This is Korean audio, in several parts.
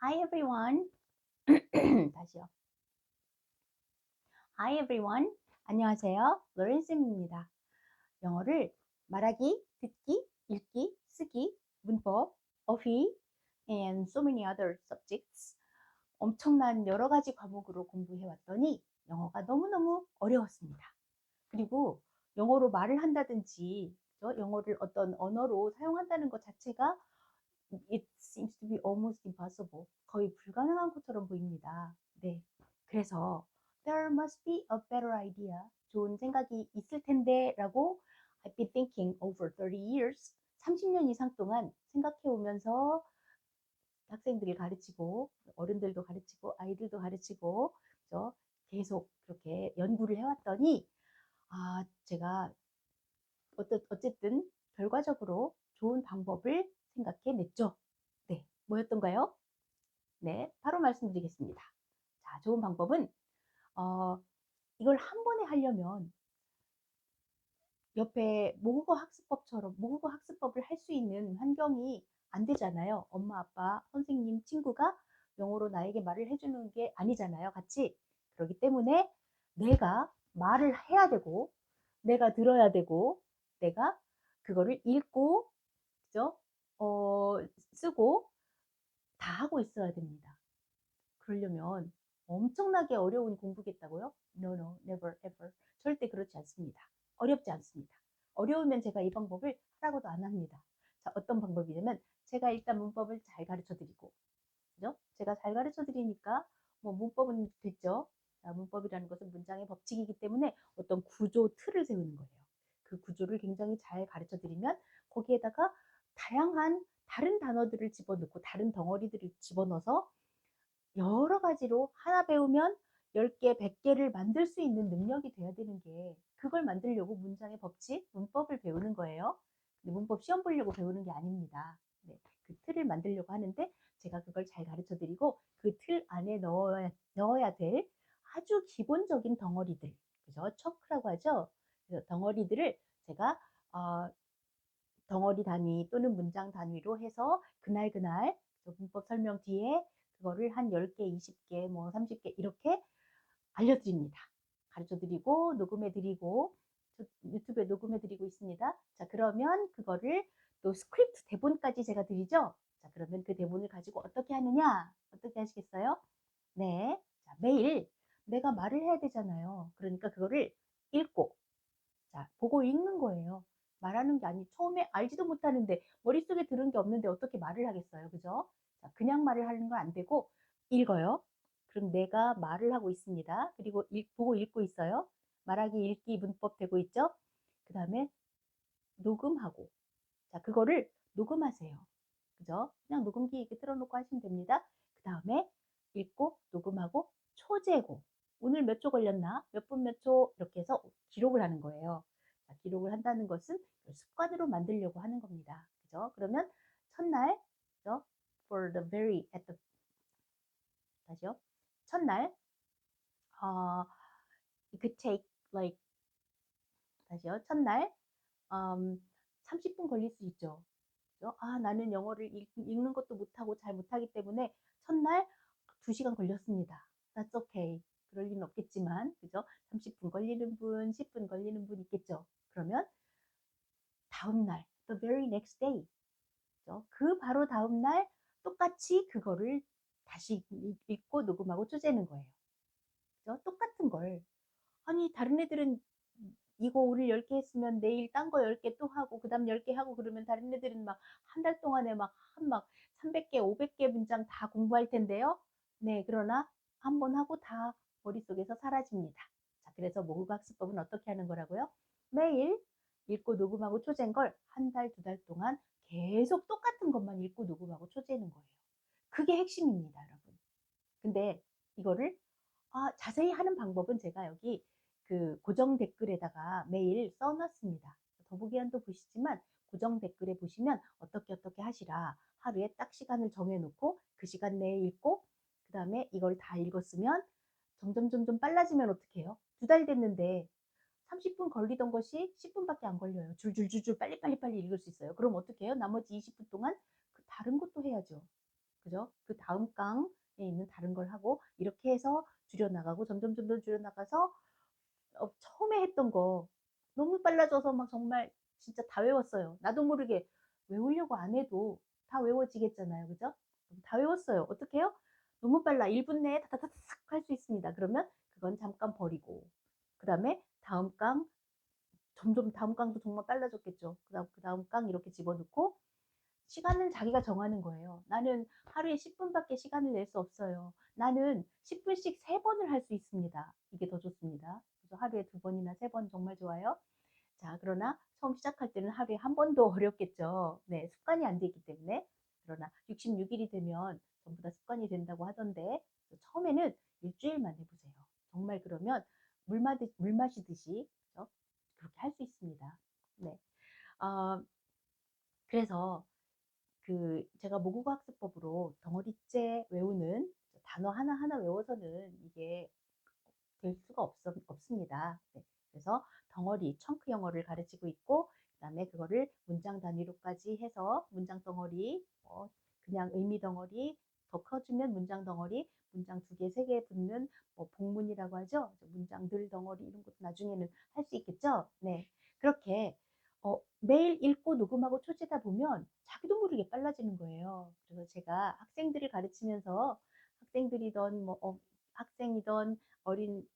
Hi everyone. 다시요. Hi everyone. 안녕하세요. 로렌쌤입니다. 영어를 말하기, 듣기, 읽기, 쓰기, 문법, 어휘, and so many other subjects. 엄청난 여러 가지 과목으로 공부해 왔더니 영어가 너무너무 어려웠습니다. 그리고 영어로 말을 한다든지 영어를 어떤 언어로 사용한다는 것 자체가 it seems to be almost impossible. 거의 불가능한 것처럼 보입니다. 네. 그래서 there must be a better idea. 좋은 생각이 있을 텐데 라고 I've been thinking over 30 years. 30년 이상 동안 생각해 오면서 학생들을 가르치고 어른들도 가르치고 아이들도 가르치고 그죠? 계속 그렇게 연구를 해왔더니 제가 어쨌든 결과적으로 좋은 방법을 생각해냈죠. 네, 뭐였던가요? 네, 바로 말씀드리겠습니다. 자, 좋은 방법은 어, 이걸 한 번에 하려면 옆에 모국어 학습법을 할 수 있는 환경이 안 되잖아요. 엄마, 아빠, 선생님, 친구가 영어로 나에게 말을 해주는 게 아니잖아요. 같이. 그렇기 때문에 내가 말을 해야 되고, 내가 들어야 되고, 내가 그거를 읽고, 그죠? 어, 쓰고 다 하고 있어야 됩니다. 그러려면 엄청나게 어려운 공부겠다고요? No, no, never, ever. 절대 그렇지 않습니다. 어렵지 않습니다. 어려우면 제가 이 방법을 하라고도 안 합니다. 자, 어떤 방법이냐면 제가 일단 문법을 잘 가르쳐 드리고, 그죠? 제가 잘 가르쳐 드리니까 뭐 문법은 됐죠. 자, 문법이라는 것은 문장의 법칙이기 때문에 어떤 구조 틀을 세우는 거예요. 그 구조를 굉장히 잘 가르쳐 드리면 거기에다가 다양한 다른 단어들을 집어넣고 다른 덩어리들을 집어넣어서 여러 가지로 하나 배우면 10개, 100개를 만들 수 있는 능력이 돼야 되는 게 그걸 만들려고 문장의 법칙, 문법을 배우는 거예요. 근데 문법 시험 보려고 배우는 게 아닙니다. 네, 그 틀을 만들려고 하는데 제가 그걸 잘 가르쳐 드리고 그 틀 안에 넣어야 될 아주 기본적인 덩어리들, 그죠? 척크라고 하죠. 그래서 덩어리들을 제가 어, 덩어리 단위 또는 문장 단위로 해서 그날 문법 설명 뒤에 그거를 한 10개, 20개, 뭐 30개 이렇게 알려드립니다. 가르쳐드리고 녹음해드리고 유튜브에 녹음해드리고 있습니다. 자, 그러면 그거를 또 스크립트 대본까지 제가 드리죠. 자, 그러면 그 대본을 가지고 어떻게 하느냐? 어떻게 하시겠어요? 네. 자, 매일 내가 말을 해야 되잖아요. 그러니까 그거를 읽고 자, 보고 읽는 거예요. 말하는 게 아니, 처음에 알지도 못하는데, 머릿속에 들은 게 없는데 어떻게 말을 하겠어요. 그죠? 자, 그냥 말을 하는 건 안 되고, 읽어요. 그럼 내가 말을 하고 있습니다. 그리고 보고 읽고 있어요. 말하기, 읽기, 문법 되고 있죠? 그 다음에 녹음하고. 자, 그거를 녹음하세요. 그죠? 그냥 녹음기 이렇게 틀어놓고 하시면 됩니다. 그 다음에 읽고, 녹음하고, 초재고. 오늘 몇 초 걸렸나? 몇 분 몇 초? 이렇게 해서 기록을 하는 거예요. 자, 기록을 한다는 것은 습관으로 만들려고 하는 겁니다. 그죠? 그러면 첫날, 그죠? For the very, at the, 다시요. 첫날, it could take like, 다시요. 첫날, 30분 걸릴 수 있죠. 그죠? 나는 영어를 읽는 것도 못하고 잘 못하기 때문에 첫날 2시간 걸렸습니다. That's okay. 그럴 리는 없겠지만, 그죠? 30분 걸리는 분, 10분 걸리는 분 있겠죠. 그러면 다음날, the very next day, 그죠? 그 바로 다음날 똑같이 그거를 다시 읽고 녹음하고 쪼개는 거예요. 그죠? 똑같은 걸. 아니, 다른 애들은 이거 오늘 10개 했으면 내일 딴 거 10개 또 하고, 그 다음 10개 하고 그러면 다른 애들은 막 한 달 동안에 막 300개, 500개 문장 다 공부할 텐데요. 네, 그러나 한 번 하고 다 머릿속에서 사라집니다. 자, 그래서 모국학습법은 어떻게 하는 거라고요? 매일 읽고 녹음하고 초제인 걸 한 달, 2달 동안 계속 똑같은 것만 읽고 녹음하고 초제는 거예요. 그게 핵심입니다, 여러분. 근데 이거를 자세히 하는 방법은 제가 여기 그 고정 댓글에다가 매일 써놨습니다. 더보기란도 보시지만 고정 댓글에 보시면 어떻게 하시라 하루에 딱 시간을 정해놓고 그 시간 내에 읽고 그 다음에 이걸 다 읽었으면 점점 빨라지면 어떻게 해요? 2달 됐는데 30분 걸리던 것이 10분밖에 안 걸려요. 줄줄줄줄 빨리 읽을 수 있어요. 그럼 어떻게 해요? 나머지 20분 동안 그 다른 것도 해야죠. 그죠? 그 다음 강에 있는 다른 걸 하고 이렇게 해서 줄여나가고 점점 줄여나가서 처음에 했던 거 너무 빨라져서 막 정말 진짜 다 외웠어요. 나도 모르게 외우려고 안 해도 다 외워지겠잖아요. 그죠? 다 외웠어요. 어떻게 해요? 너무 빨라. 1분 내에 다다다닥 할 수 있습니다. 그러면 그건 잠깐 버리고 그 다음에 다음 강 점점 다음 강도 정말 빨라졌겠죠. 그 다음 강 이렇게 집어넣고 시간은 자기가 정하는 거예요. 나는 하루에 10분밖에 시간을 낼 수 없어요. 나는 10분씩 3번을 할 수 있습니다. 이게 더 좋습니다. 그래서 하루에 2번이나 3번 정말 좋아요. 자, 그러나 처음 시작할 때는 하루에 한 번도 어렵겠죠. 네, 습관이 안 되기 때문에. 그러나 66일이 되면 전부 다 습관이 된다고 하던데 처음에는 일주일만 해보세요. 정말 그러면 물 마시듯이 그렇죠? 그렇게 할 수 있습니다. 네. 어, 그래서 제가 모국어 학습법으로 덩어리째 외우는 단어 하나하나 외워서는 이게 될 수가 없습니다. 네. 그래서 덩어리, 청크 영어를 가르치고 있고, 그다음에 그거를 문장 단위로까지 해서 문장 덩어리, 그냥 의미 덩어리, 더 커지면 문장 덩어리, 문장 2개, 3개 붙는 복문이라고 하죠. 문장들 덩어리 이런 것도 나중에는 할 수 있겠죠. 네, 그렇게 매일 읽고 녹음하고 초치다 보면 자기도 모르게 빨라지는 거예요. 그래서 제가 학생들을 가르치면서 학생들이던 학생이던 어린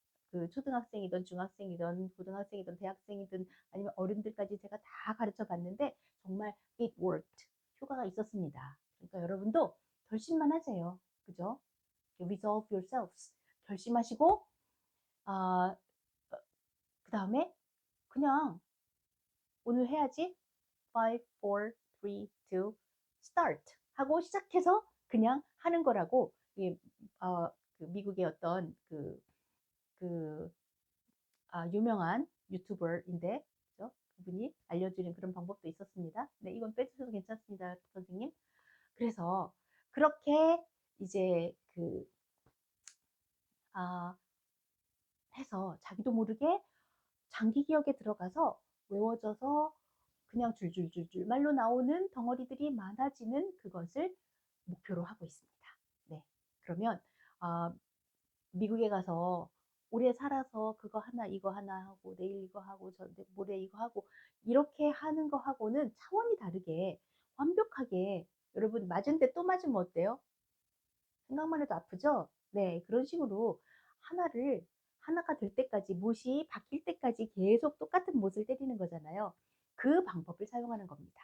초등학생이든 중학생이든 고등학생이든 대학생이든 아니면 어른들까지 제가 다 가르쳐 봤는데 정말 it worked. 효과가 있었습니다. 그러니까 여러분도 결심만 하세요. 그죠? Resolve yourselves. 결심하시고 아, 그 다음에 그냥 오늘 해야지 5, 4, 3, 2, start 하고 시작해서 그냥 하는 거라고 미국의 어떤 그 유명한 유튜버인데 그죠? 그분이 알려주는 그런 방법도 있었습니다. 네, 이건 빼주셔도 괜찮습니다, 선생님. 그래서 그렇게 이제 아, 해서 자기도 모르게 장기 기억에 들어가서 외워져서 그냥 줄줄줄줄 말로 나오는 덩어리들이 많아지는 그것을 목표로 하고 있습니다. 네, 그러면 아, 미국에 가서 오래 살아서 그거 하나 이거 하나 하고 내일 이거 하고 모레 이거 하고 이렇게 하는 거 하고는 차원이 다르게 완벽하게 여러분 맞은데 또 맞으면 어때요? 생각만 해도 아프죠? 네, 그런 식으로 하나가 될 때까지 못이 바뀔 때까지 계속 똑같은 못을 때리는 거잖아요. 그 방법을 사용하는 겁니다.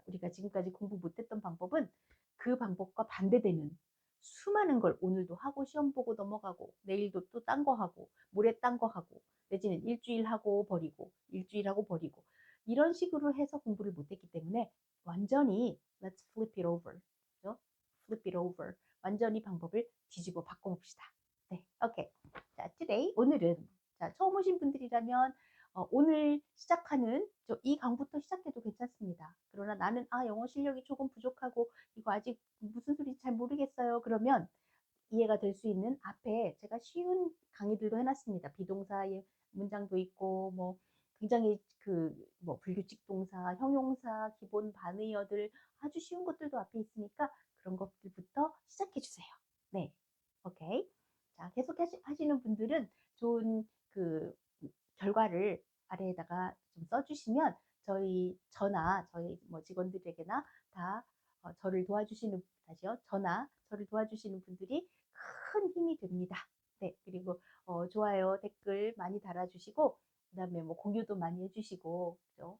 우리가 지금까지 공부 못했던 방법은 그 방법과 반대되는 수많은 걸 오늘도 하고 시험 보고 넘어가고 내일도 또 딴 거 하고 모레 딴 거 하고 내지는 일주일 하고 버리고 일주일 하고 버리고 이런 식으로 해서 공부를 못했기 때문에 완전히 let's flip it over. 그죠? flip it over. 완전히 방법을 뒤집어 바꿔봅시다. 네, 오케이. 자, today 오늘은 자, 처음 오신 분들이라면 오늘 시작하는 이 강부터 시작해도 괜찮습니다. 그러나 나는 영어 실력이 조금 부족하고 이거 아직 무슨 소리인지 잘 모르겠어요. 그러면 이해가 될 수 있는 앞에 제가 쉬운 강의들도 해놨습니다. 비동사의 문장도 있고 뭐 굉장히 불규칙 동사, 형용사, 기본 반의어들 아주 쉬운 것들도 앞에 있으니까 그런 것들부터 시작해 주세요. 네, 오케이. 자, 계속 하시는 분들은 좋은 결과를 아래에다가 좀 써주시면 저희 뭐 직원들에게나 다 저를 도와주시는 다시요. 저를 도와주시는 분들이 큰 힘이 됩니다. 네, 그리고 좋아요, 댓글 많이 달아주시고 그다음에 뭐 공유도 많이 해주시고 그죠?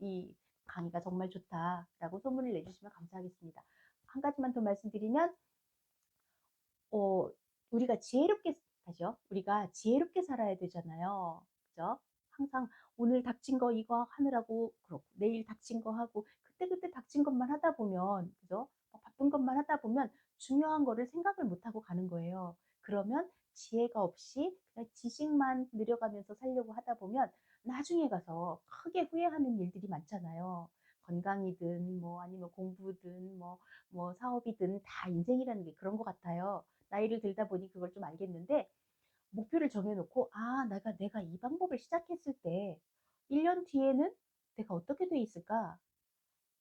이 강의가 정말 좋다라고 소문을 내주시면 감사하겠습니다. 한 가지만 더 말씀드리면 어, 우리가 지혜롭게 살아야 되잖아요. 그죠? 항상 오늘 닥친 거 이거 하느라고 그렇고 내일 닥친 거 하고 그때그때 닥친 것만 하다 보면 그죠? 바쁜 것만 하다 보면 중요한 거를 생각을 못 하고 가는 거예요. 그러면 지혜가 없이 그냥 지식만 늘려가면서 살려고 하다 보면 나중에 가서 크게 후회하는 일들이 많잖아요. 건강이든 뭐 아니면 공부든 뭐 사업이든 다 인생이라는 게 그런 것 같아요. 나이를 들다 보니 그걸 좀 알겠는데 목표를 정해놓고 내가 이 방법을 시작했을 때 1년 뒤에는 내가 어떻게 돼 있을까?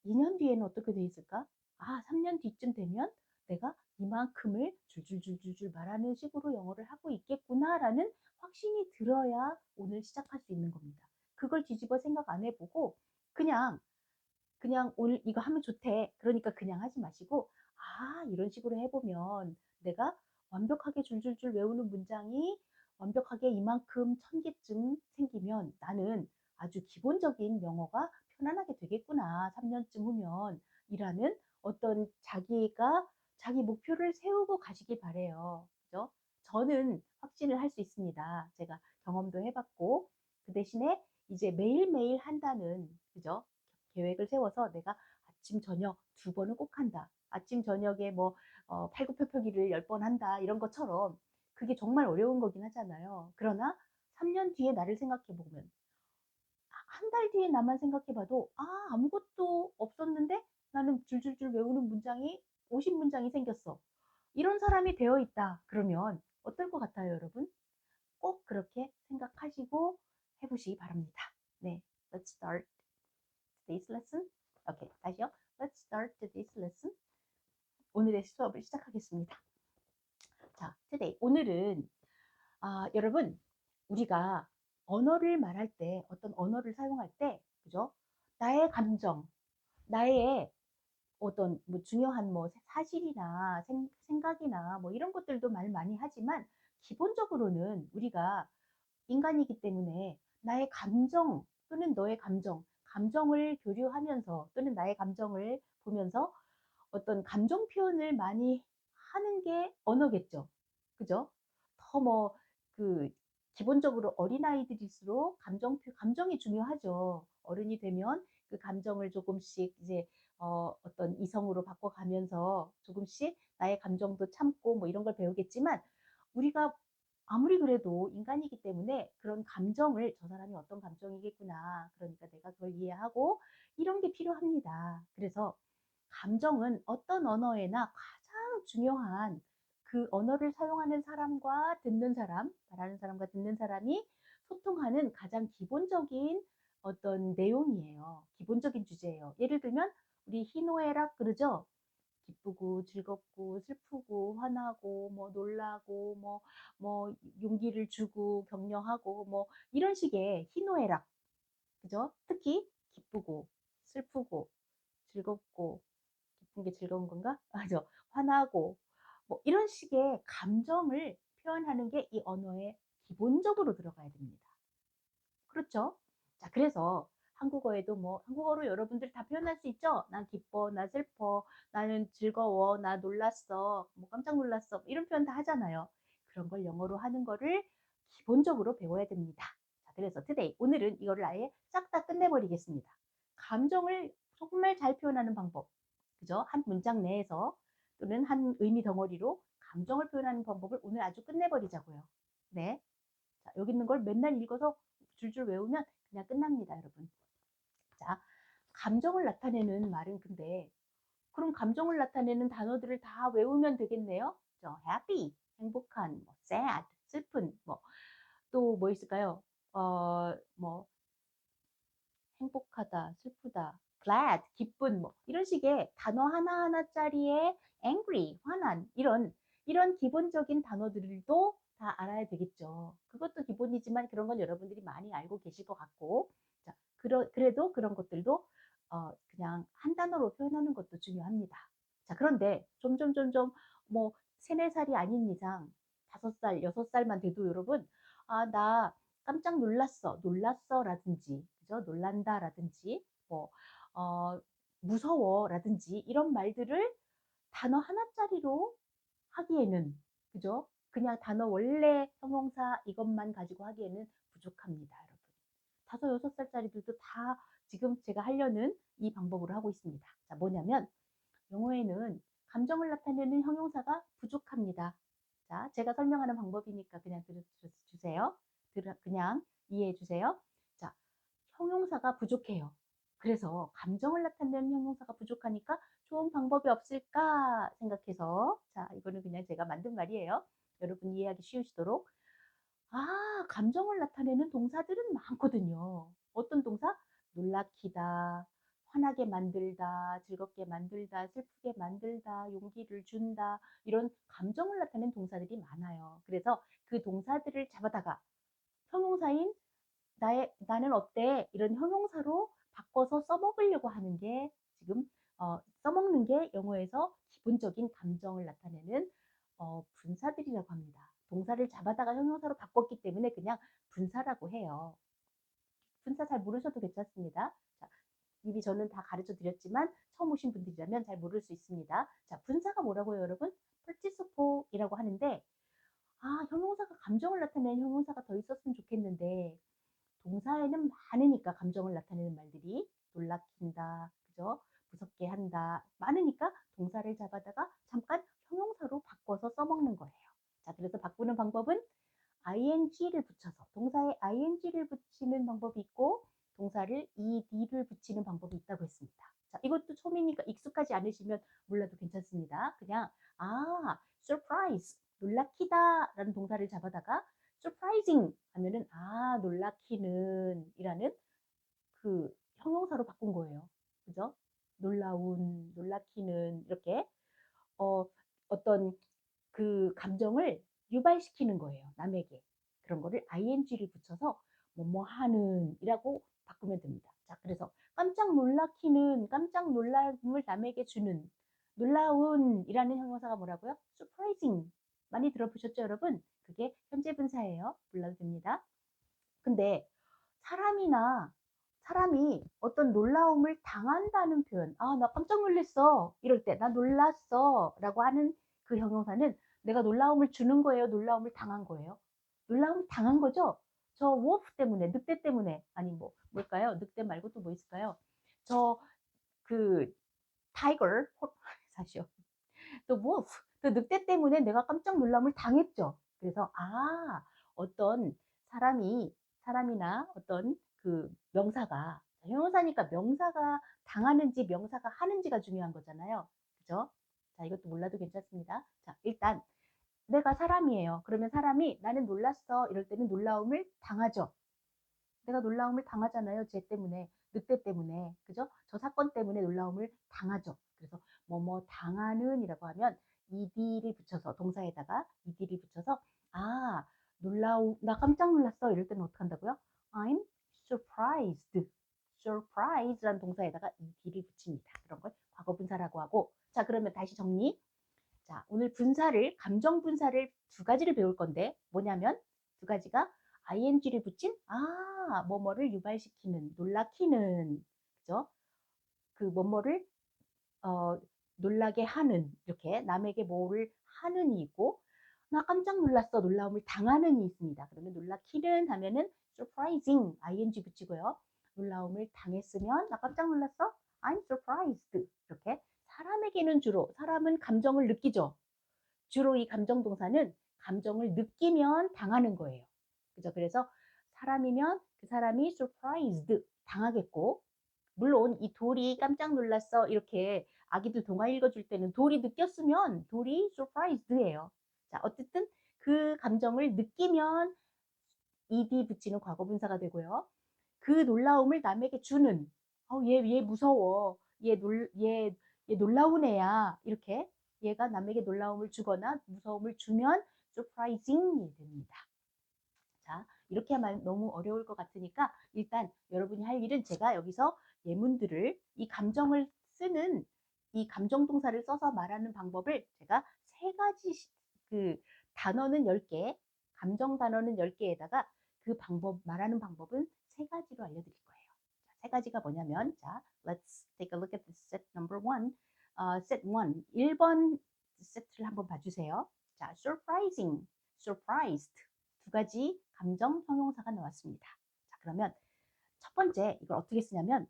2년 뒤에는 어떻게 돼 있을까? 3년 뒤쯤 되면 내가 이만큼을 줄줄줄줄줄 말하는 식으로 영어를 하고 있겠구나라는 확신이 들어야 오늘 시작할 수 있는 겁니다. 그걸 뒤집어 생각 안 해보고 그냥 오늘 이거 하면 좋대. 그러니까 그냥 하지 마시고, 아, 이런 식으로 해보면 내가 완벽하게 줄줄줄 외우는 문장이 완벽하게 이만큼 1000개쯤 생기면 나는 아주 기본적인 영어가 편안하게 되겠구나. 3년쯤 후면. 이라는 어떤 자기 목표를 세우고 가시길 바래요. 그죠? 저는 확신을 할 수 있습니다. 제가 경험도 해봤고, 그 대신에 이제 매일매일 한다는, 그죠? 계획을 세워서 내가 아침 저녁 2번은 꼭 한다. 아침 저녁에 뭐 팔굽혀펴기를 10번 한다. 이런 것처럼 그게 정말 어려운 거긴 하잖아요. 그러나 3년 뒤에 나를 생각해 보면 한 달 뒤에 나만 생각해 봐도 아무것도 없었는데 나는 줄줄줄 외우는 문장이 50문장이 생겼어. 이런 사람이 되어 있다. 그러면 어떨 것 같아요, 여러분? 꼭 그렇게 생각하시고 해보시기 바랍니다. 네, let's start today's lesson. 오케이, 다시요. Let's start today's lesson. 오늘의 수업을 시작하겠습니다. 자, today. 오늘은, 여러분, 우리가 언어를 말할 때, 어떤 언어를 사용할 때, 그죠? 나의 감정, 나의 어떤 뭐 중요한 뭐 사실이나 생각이나 뭐 이런 것들도 말 많이 하지만, 기본적으로는 우리가 인간이기 때문에 나의 감정 또는 너의 감정을 교류하면서 또는 나의 감정을 보면서 어떤 감정 표현을 많이 하는 게 언어겠죠. 그죠? 더 뭐 그 기본적으로 어린아이들일수록 감정이 중요하죠. 어른이 되면 그 감정을 조금씩 이제 어떤 이성으로 바꿔가면서 조금씩 나의 감정도 참고 뭐 이런 걸 배우겠지만 우리가 아무리 그래도 인간이기 때문에 그런 감정을 저 사람이 어떤 감정이겠구나. 그러니까 내가 그걸 이해하고 이런 게 필요합니다. 그래서 감정은 어떤 언어에나 가장 중요한 그 언어를 사용하는 사람과 듣는 사람, 말하는 사람과 듣는 사람이 소통하는 가장 기본적인 어떤 내용이에요. 기본적인 주제예요. 예를 들면 우리 희노애락 그러죠? 기쁘고 즐겁고 슬프고 화나고 뭐 놀라고 뭐 용기를 주고 격려하고 뭐 이런 식의 희노애락 그죠? 특히 기쁘고 슬프고 즐겁고 기쁜 게 즐거운 건가? 맞아. 화나고 뭐 이런 식의 감정을 표현하는 게 이 언어에 기본적으로 들어가야 됩니다. 그렇죠? 자, 그래서 한국어에도 뭐 한국어로 여러분들 다 표현할 수 있죠? 난 기뻐, 나 슬퍼, 나는 즐거워, 나 놀랐어, 뭐 깜짝 놀랐어, 이런 표현 다 하잖아요. 그런 걸 영어로 하는 거를 기본적으로 배워야 됩니다. 자, 그래서 today, 오늘은 이거를 아예 싹 다 끝내버리겠습니다. 감정을 정말 잘 표현하는 방법, 그죠? 한 문장 내에서 또는 한 의미 덩어리로 감정을 표현하는 방법을 오늘 아주 끝내버리자고요. 네. 자, 여기 있는 걸 맨날 읽어서 줄줄 외우면 그냥 끝납니다, 여러분. 자, 감정을 나타내는 말은 근데 그럼 감정을 나타내는 단어들을 다 외우면 되겠네요. happy, 행복한, 뭐, sad, 슬픈, 뭐, 또 뭐 있을까요? 뭐, 행복하다, 슬프다, glad, 기쁜, 뭐, 이런 식의 단어 하나하나짜리의 angry, 화난, 이런 기본적인 단어들도 다 알아야 되겠죠. 그것도 기본이지만 그런 건 여러분들이 많이 알고 계실 것 같고, 자, 그래도 그런 것들도 그냥 한 단어로 표현하는 것도 중요합니다. 자, 그런데 점점 뭐 3, 4살이 아닌 이상 5살, 6살만 돼도 여러분, 나 깜짝 놀랐어라든지, 그죠? 놀란다라든지, 뭐, 어, 무서워라든지, 이런 말들을 단어 하나짜리로 하기에는, 그죠? 그냥 단어 원래 형용사 이것만 가지고 하기에는 부족합니다, 여러분. 5, 6살짜리들도 다 지금 제가 하려는 이 방법으로 하고 있습니다. 자, 뭐냐면, 영어에는 감정을 나타내는 형용사가 부족합니다. 자, 제가 설명하는 방법이니까 그냥 들어주세요. 그냥 이해해 주세요. 자, 형용사가 부족해요. 그래서 감정을 나타내는 형용사가 부족하니까 좋은 방법이 없을까 생각해서 자, 이거는 그냥 제가 만든 말이에요. 여러분 이해하기 쉬우시도록. 감정을 나타내는 동사들은 많거든요. 어떤 동사? 놀라키다, 화나게 만들다, 즐겁게 만들다, 슬프게 만들다, 용기를 준다, 이런 감정을 나타내는 동사들이 많아요. 그래서 그 동사들을 잡아다가 형용사인 나는 어때? 이런 형용사로 바꿔서 써먹으려고 하는 게 지금 써먹는 게 영어에서 기본적인 감정을 나타내는 분사들이라고 합니다. 동사를 잡아다가 형용사로 바꿨기 때문에 그냥 분사라고 해요. 분사 잘 모르셔도 괜찮습니다. 자, 이미 저는 다 가르쳐 드렸지만 처음 오신 분들이라면 잘 모를 수 있습니다. 자, 분사가 뭐라고요, 여러분? participle 이라고 하는데 형용사가 감정을 나타내는 형용사가 더 있었으면 좋겠는데 동사에는 많으니까 감정을 나타내는 말들이 놀라킨다, 그죠? 무섭게 한다 많으니까 동사를 잡아다가 잠깐 형용사로 바꿔서 써먹는 거예요. 자, 그래서 바꾸는 방법은 ing를 붙여서 동사에 ing를 붙이는 방법이 있고 동사를 ed를 붙이는 방법이 있다고 했습니다. 자, 이것도 처음이니까 익숙하지 않으시면 몰라도 괜찮습니다. 그냥 surprise 놀라키다 라는 동사를 잡아다가 surprising 하면은 놀라키는 이라는 그 형용사로 바꾼 거예요. 그죠? 놀라운, 놀라키는 이렇게 어떤 그 감정을 유발시키는 거예요. 남에게. 그런 거를 ing를 붙여서 뭐뭐 하는 이라고 바꾸면 됩니다. 자, 그래서 깜짝 놀라키는, 깜짝 놀람을 남에게 주는 놀라운 이라는 형용사가 뭐라고요? surprising. 많이 들어보셨죠, 여러분? 그게 현재 분사예요. 불러도 됩니다. 근데 사람이 어떤 놀라움을 당한다는 표현, 나 깜짝 놀랐어. 이럴 때, 나 놀랐어. 라고 하는 그 형용사는 내가 놀라움을 주는 거예요? 놀라움을 당한 거예요? 놀라움을 당한 거죠? 저 wolf 때문에, 늑대 때문에, 아니 뭘까요? 늑대 말고 또 뭐 있을까요? 저, 그, tiger, 사시오. 또 wolf, 또 늑대 때문에 내가 깜짝 놀람을 당했죠. 그래서 어떤 사람이나 어떤 그 명사가 형용사니까 명사가 당하는지 명사가 하는지가 중요한 거잖아요. 그죠? 자, 이것도 몰라도 괜찮습니다. 자, 일단 내가 사람이에요. 그러면 사람이 나는 놀랐어. 이럴 때는 놀라움을 당하죠. 내가 놀라움을 당하잖아요. 쟤 때문에, 늑대 때문에, 그죠? 저 사건 때문에 놀라움을 당하죠. 그래서 뭐뭐 당하는이라고 하면 ed를 붙여서 동사에다가 ed를 붙여서 나 깜짝 놀랐어. 이럴 때는 어떻게 한다고요? I'm surprised. surprise라는 동사에다가 ed를 붙입니다. 그런 걸 과거 분사라고 하고. 자, 그러면 다시 정리. 자, 오늘 감정 분사를 두 가지를 배울 건데 뭐냐면 두 가지가 ing를 붙인 뭐뭐를 유발시키는, 놀라키는, 그죠? 그 뭐뭐를 놀라게 하는, 이렇게 남에게 뭐를 하는이 있고 나 깜짝 놀랐어, 놀라움을 당하는이 있습니다. 그러면 놀라키는 하면은 surprising ing 붙이고요. 놀라움을 당했으면 나 깜짝 놀랐어, I'm surprised. 이렇게 사람은 감정을 느끼죠. 주로 이 감정 동사는 감정을 느끼면 당하는 거예요. 그죠? 그래서 사람이면 그 사람이 surprised 당하겠고, 물론 이 돌이 깜짝 놀랐어 이렇게 아기들 동화 읽어줄 때는 돌이 느꼈으면 돌이 surprised예요. 자, 어쨌든 그 감정을 느끼면 ed 붙이는 과거 분사가 되고요. 그 놀라움을 남에게 주는, 얘 무서워, 얘 놀라운 애야, 이렇게 얘가 남에게 놀라움을 주거나 무서움을 주면 surprising이 됩니다. 자, 이렇게 하면 너무 어려울 것 같으니까 일단 여러분이 할 일은 제가 여기서 예문들을 이 감정 동사를 써서 말하는 방법을 제가 세 가지 그 단어는 10개, 감정 단어는 10개에다가 그 말하는 방법은 세 가지로 알려드릴 거예요. 자, 세 가지가 뭐냐면, 자, let's take a look at the set number one. set 1, 1번 세트를 한번 봐주세요. 자, surprising, surprised 두 가지 감정 형용사가 나왔습니다. 자, 그러면 첫 번째 이걸 어떻게 쓰냐면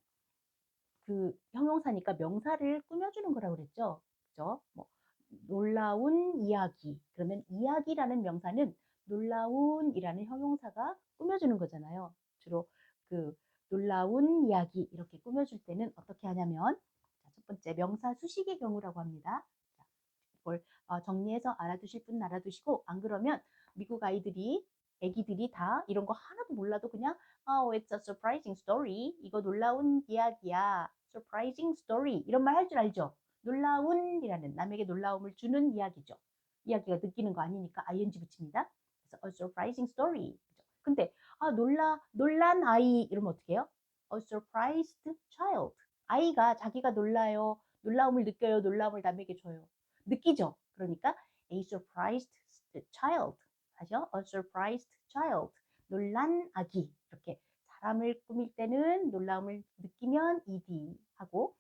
그 형용사니까 명사를 꾸며주는 거라고 그랬죠. 그죠? 놀라운 이야기. 그러면 이야기라는 명사는 놀라운이라는 형용사가 꾸며주는 거잖아요. 주로 그 놀라운 이야기 이렇게 꾸며줄 때는 어떻게 하냐면 첫 번째 명사 수식의 경우라고 합니다. 이걸 정리해서 알아두실 분은 알아두시고 안 그러면 미국 애기들이 다 이런 거 하나도 몰라도 그냥 it's a surprising story. 이거 놀라운 이야기야. surprising story 이런 말 할 줄 알죠? 놀라운이라는 남에게 놀라움을 주는 이야기죠. 이야기가 느끼는 거 아니니까 ing 붙입니다. 그래서 a surprising story. 근데 놀란 아이 이러면 어떻게 해요? A surprised child. 아이가 자기가 놀라요. 놀라움을 느껴요. 놀라움을 남에게 줘요. 느끼죠? 그러니까 a surprised child. 다시요. A surprised child. 놀란 아기. 이렇게 사람을 꾸밀 때는 놀라움을 느끼면 ed 하고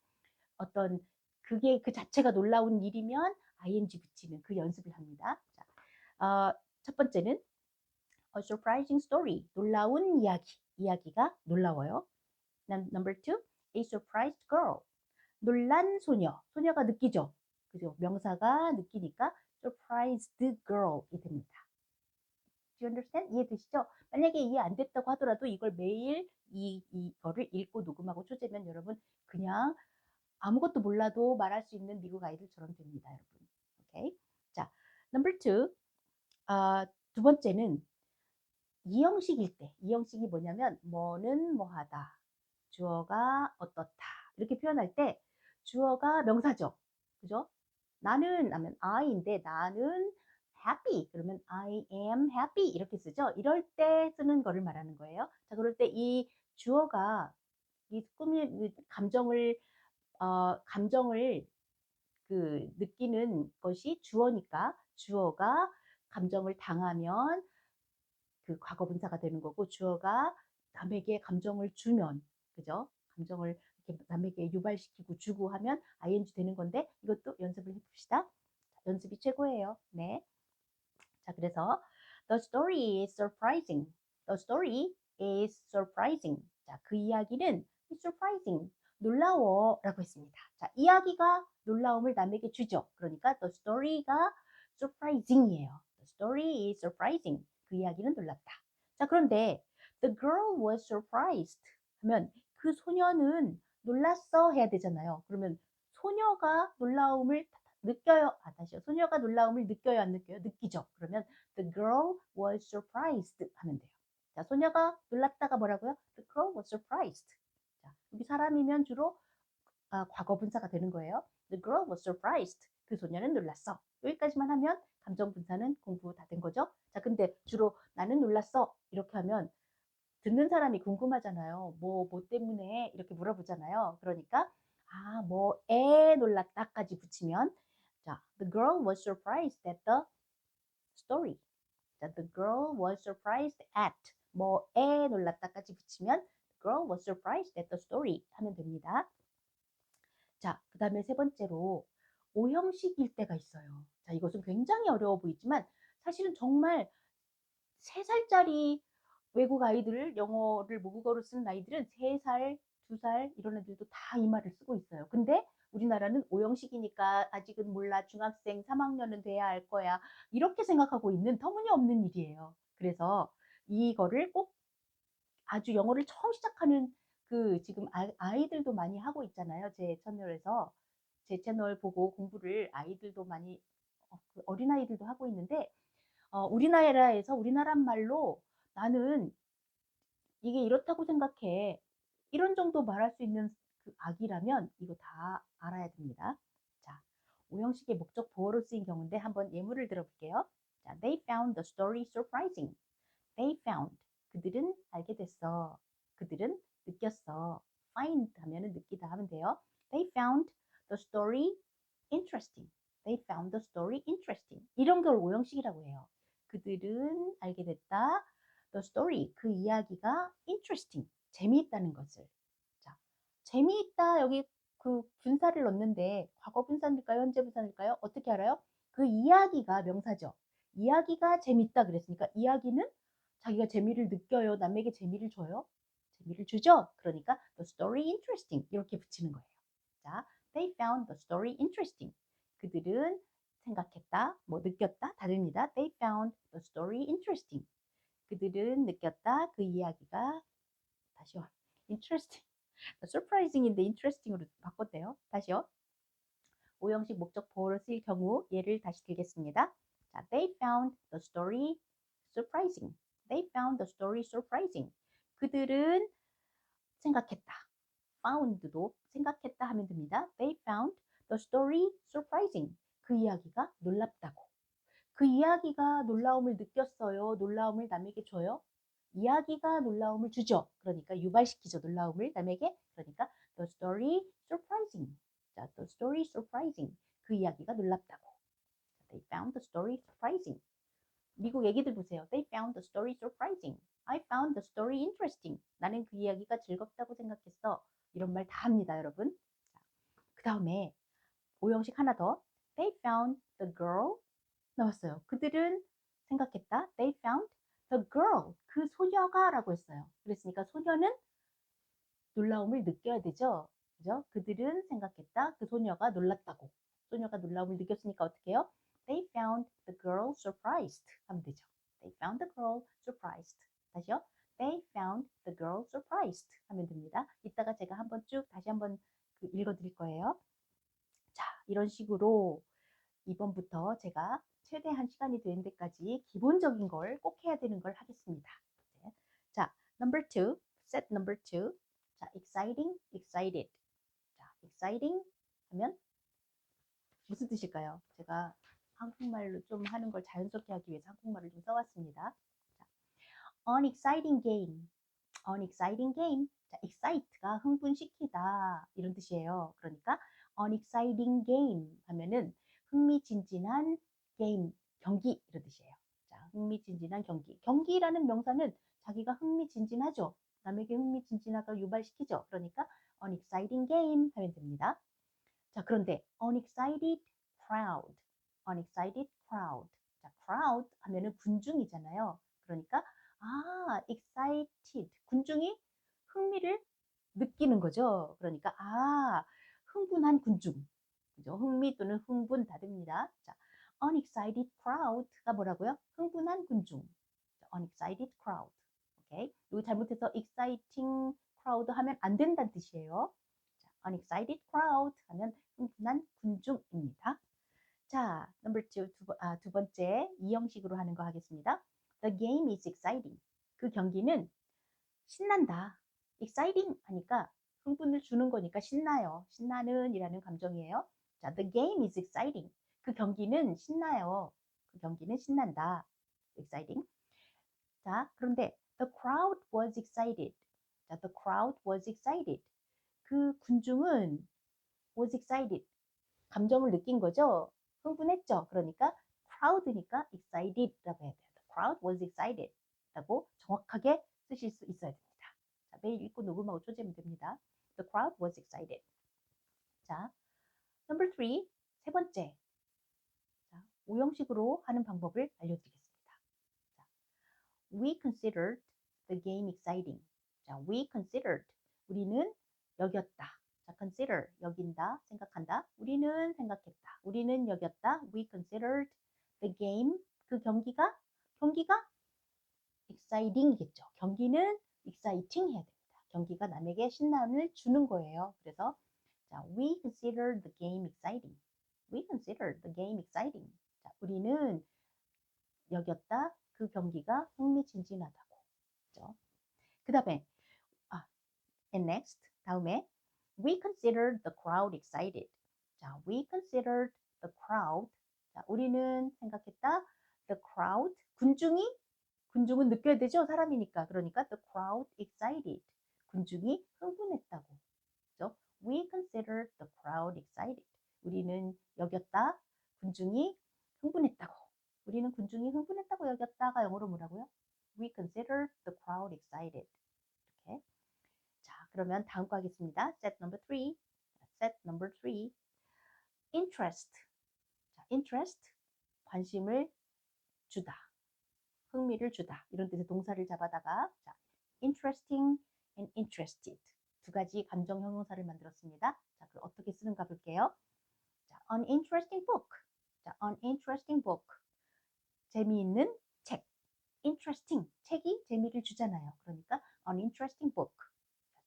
어떤 그게 그 자체가 놀라운 일이면 ing 붙이는 그 연습을 합니다. 자, 첫 번째는 a surprising story. 놀라운 이야기. 이야기가 놀라워요. Number two, a surprised girl. 놀란 소녀. 소녀가 느끼죠. 그죠? 명사가 느끼니까 surprised girl이 됩니다. Do you understand? 이해되시죠? 만약에 이해 안 됐다고 하더라도 이걸 매일 이거를 읽고 녹음하고 초제면 여러분 그냥 아무것도 몰라도 말할 수 있는 미국 아이들처럼 됩니다, 여러분. 오케이. 자, number two. 두 번째는 이형식일 때. 이형식이 뭐냐면 뭐는 뭐하다. 주어가 어떻다. 이렇게 표현할 때 주어가 명사죠. 그죠? 나는 하면 I인데 나는 happy 그러면 I am happy 이렇게 쓰죠. 이럴 때 쓰는 거를 말하는 거예요. 자, 그럴 때 이 주어가 이 꾸미 감정을 그 느끼는 것이 주어니까 주어가 감정을 당하면 그 과거 분사가 되는 거고 주어가 남에게 감정을 주면 그죠? 감정을 이렇게 남에게 유발시키고 주고 하면 ing 되는 건데 이것도 연습을 해봅시다. 연습이 최고예요. 네. 자, 그래서 the story is surprising. The story is surprising. 자, 그 이야기는 surprising. 놀라워라고 했습니다. 자, 이야기가 놀라움을 남에게 주죠. 그러니까 the story가 surprising이에요. The story is surprising. 그 이야기는 놀랍다. 자, 그런데 the girl was surprised 하면 그 소녀는 놀랐어 해야 되잖아요. 그러면 소녀가 놀라움을 느껴요. 다시요. 소녀가 놀라움을 느껴요, 안 느껴요? 느끼죠. 그러면 the girl was surprised 하면 돼요. 자, 소녀가 놀랐다가 뭐라고요? The girl was surprised. 자, 여기 사람이면 주로 과거 분사가 되는 거예요. The girl was surprised. 그 소녀는 놀랐어. 여기까지만 하면 감정 분사는 공부 다 된 거죠. 자, 근데 주로 나는 놀랐어. 이렇게 하면 듣는 사람이 궁금하잖아요. 뭐 때문에 이렇게 물어보잖아요. 그러니까 뭐에 놀랐다까지 붙이면 자, the girl was surprised at the story. 자, the girl was surprised at 뭐에 놀랐다까지 붙이면 the girl was surprised at the story 하면 됩니다. 자, 그 다음에 세 번째로 오형식일 때가 있어요. 자, 이것은 굉장히 어려워 보이지만 사실은 정말 3살짜리 외국 아이들을 영어를 모국어로 쓰는 아이들은 3살, 2살 이런 애들도 다 이 말을 쓰고 있어요. 근데 우리나라는 오형식이니까 아직은 몰라 중학생 3학년은 돼야 알 거야 이렇게 생각하고 있는 터무니없는 일이에요. 그래서 이거를 꼭 아주 영어를 처음 시작하는 그 지금 아이들도 많이 하고 있잖아요. 제 채널에서 제 채널 보고 공부를 아이들도 많이 어린아이들도 하고 있는데 우리나라에서 우리나라 말로 나는 이게 이렇다고 생각해. 이런 정도 말할 수 있는 그 악이라면 이거 다 알아야 됩니다. 자, 오형식의 목적 보어로 쓰인 경우인데 한번 예문을 들어볼게요. 자, they found the story surprising. They found. 그들은 알게 됐어. 그들은 느꼈어. find 하면은 느끼다 하면 돼요. They found the story interesting. They found the story interesting. 이런 걸 오형식이라고 해요. 그들은 알게 됐다. The story, 그 이야기가 interesting, 재미있다는 것을. 자, 재미있다 여기 그 분사를 넣는데 과거 분사일까요? 현재 분사일까요? 어떻게 알아요? 그 이야기가 명사죠. 이야기가 재밌다 그랬으니까 이야기는 자기가 재미를 느껴요. 남에게 재미를 줘요. 재미를 주죠. 그러니까 the story interesting 이렇게 붙이는 거예요. 자, they found the story interesting. 그들은 생각했다, 뭐 느꼈다, 다릅니다. They found the story interesting. 그들은 느꼈다, 그 이야기가 다시요. interesting. surprising인데 interesting으로 바꿨대요. 다시요. 오형식 목적 보호로 쓰일 경우 예를 다시 들겠습니다. 자, they found the story surprising. They found the story surprising. 그들은 생각했다. found도 생각했다 하면 됩니다. They found the story surprising. 그 이야기가 놀랍다고. 그 이야기가 놀라움을 느꼈어요. 놀라움을 남에게 줘요. 이야기가 놀라움을 주죠. 그러니까 유발시키죠. 놀라움을 남에게. 그러니까 the story surprising. 자, the story surprising. 그 이야기가 놀랍다고. They found the story surprising. 미국 애기들 보세요. They found the story surprising. I found the story interesting. 나는 그 이야기가 즐겁다고 생각했어. 이런 말 다 합니다, 여러분. 그 다음에 오형식 하나 더. They found the girl. 나왔어요. 그들은 생각했다. They found the girl. 그 소녀가 라고 했어요. 그랬으니까 소녀는 놀라움을 느껴야 되죠. 그죠? 그들은 생각했다. 그 소녀가 놀랐다고. 소녀가 놀라움을 느꼈으니까 어떻게 해요? They found the girl surprised 하면 되죠. They found the girl surprised. 다시요. They found the girl surprised 하면 됩니다. 이따가 제가 한번 쭉 다시 한번 읽어드릴 거예요. 자, 이런 식으로 이번부터 제가 최대한 시간이 되는 데까지 기본적인 걸 꼭 해야 되는 걸 하겠습니다. 자, number two, set number two. 자, exciting, excited. 자, exciting 하면 무슨 뜻일까요? 제가 한국말로 좀 하는 걸 자연스럽게 하기 위해서 한국말을 좀 써왔습니다. 자, an exciting game. an exciting game. 자, excite가 흥분시키다 이런 뜻이에요. 그러니까 an exciting game 하면은 흥미진진한 게임, 경기 이런 뜻이에요. 자, 흥미진진한 경기. 경기라는 명사는 자기가 흥미진진하죠. 남에게 흥미진진하다 유발시키죠. 그러니까 an exciting game 하면 됩니다. 자, 그런데 unexcited crowd, unexcited crowd. 자, crowd 하면은 군중이잖아요. 그러니까 excited 군중이 흥미를 느끼는 거죠. 그러니까 흥분한 군중. 그죠? 흥미 또는 흥분 다릅니다. 자, unexcited crowd가 뭐라고요? 흥분한 군중. 자, unexcited crowd. 오케이. 이거 잘못해서 exciting crowd 하면 안 된다는 뜻이에요. 자, unexcited crowd 하면 흥분한 군중입니다. 자, number two, 두 번째 이 형식으로 하는 거 하겠습니다. The game is exciting. 그 경기는 신난다. exciting 하니까 흥분을 주는 거니까 신나요. 신나는 이라는 감정이에요. 자, the game is exciting. 그 경기는 신나요. 그 경기는 신난다. exciting. 자, 그런데 the crowd was excited. 자, the crowd was excited. 그 군중은 was excited. 감정을 느낀 거죠. 흥분했죠. 그러니까 crowd니까 excited라고 해야 돼요. The crowd was excited. 라고 정확하게 쓰실 수 있어야 됩니다. 자, 매일 읽고 녹음하고 초지하면 됩니다. The crowd was excited. 자, number three, 세 번째. 자, 오형식으로 하는 방법을 알려드리겠습니다. 자, we considered the game exciting. 자, we considered. 우리는 여겼다. 자, consider, 여긴다, 생각한다. 우리는 생각했다. 우리는 여겼다. We considered the game. 그 경기가 exciting이겠죠. 경기는 exciting 해야 됩니다. 경기가 남에게 신남을 주는 거예요. 그래서 자, we considered the game exciting. We considered the game exciting. 자, 우리는 여겼다. 그 경기가 흥미진진하다고. 그렇죠? 그 다음에 and next 다음에 we considered the crowd excited. 자, we considered the crowd. 자, 우리는 생각했다. The crowd 군중은 느껴야 되죠. 사람이니까. 그러니까 the crowd excited. 군중이 흥분했다고. 그렇죠? We considered the crowd excited. 우리는 여겼다. 군중이 흥분했다고. 우리는 군중이 흥분했다고 여겼다가 영어로 뭐라고요? We considered the crowd excited. 이렇게. 자, 그러면 다음 거 하겠습니다. Set number three. Set number three. Interest. 자, interest. 관심을 주다. 흥미를 주다. 이런 뜻의 동사를 잡아다가 자, interesting and interested. 두 가지 감정 형용사를 만들었습니다. 자, 그럼 어떻게 쓰는가 볼게요. 자, an interesting book. 자, an interesting book. 재미있는 책. interesting. 책이 재미를 주잖아요. 그러니까 an interesting book.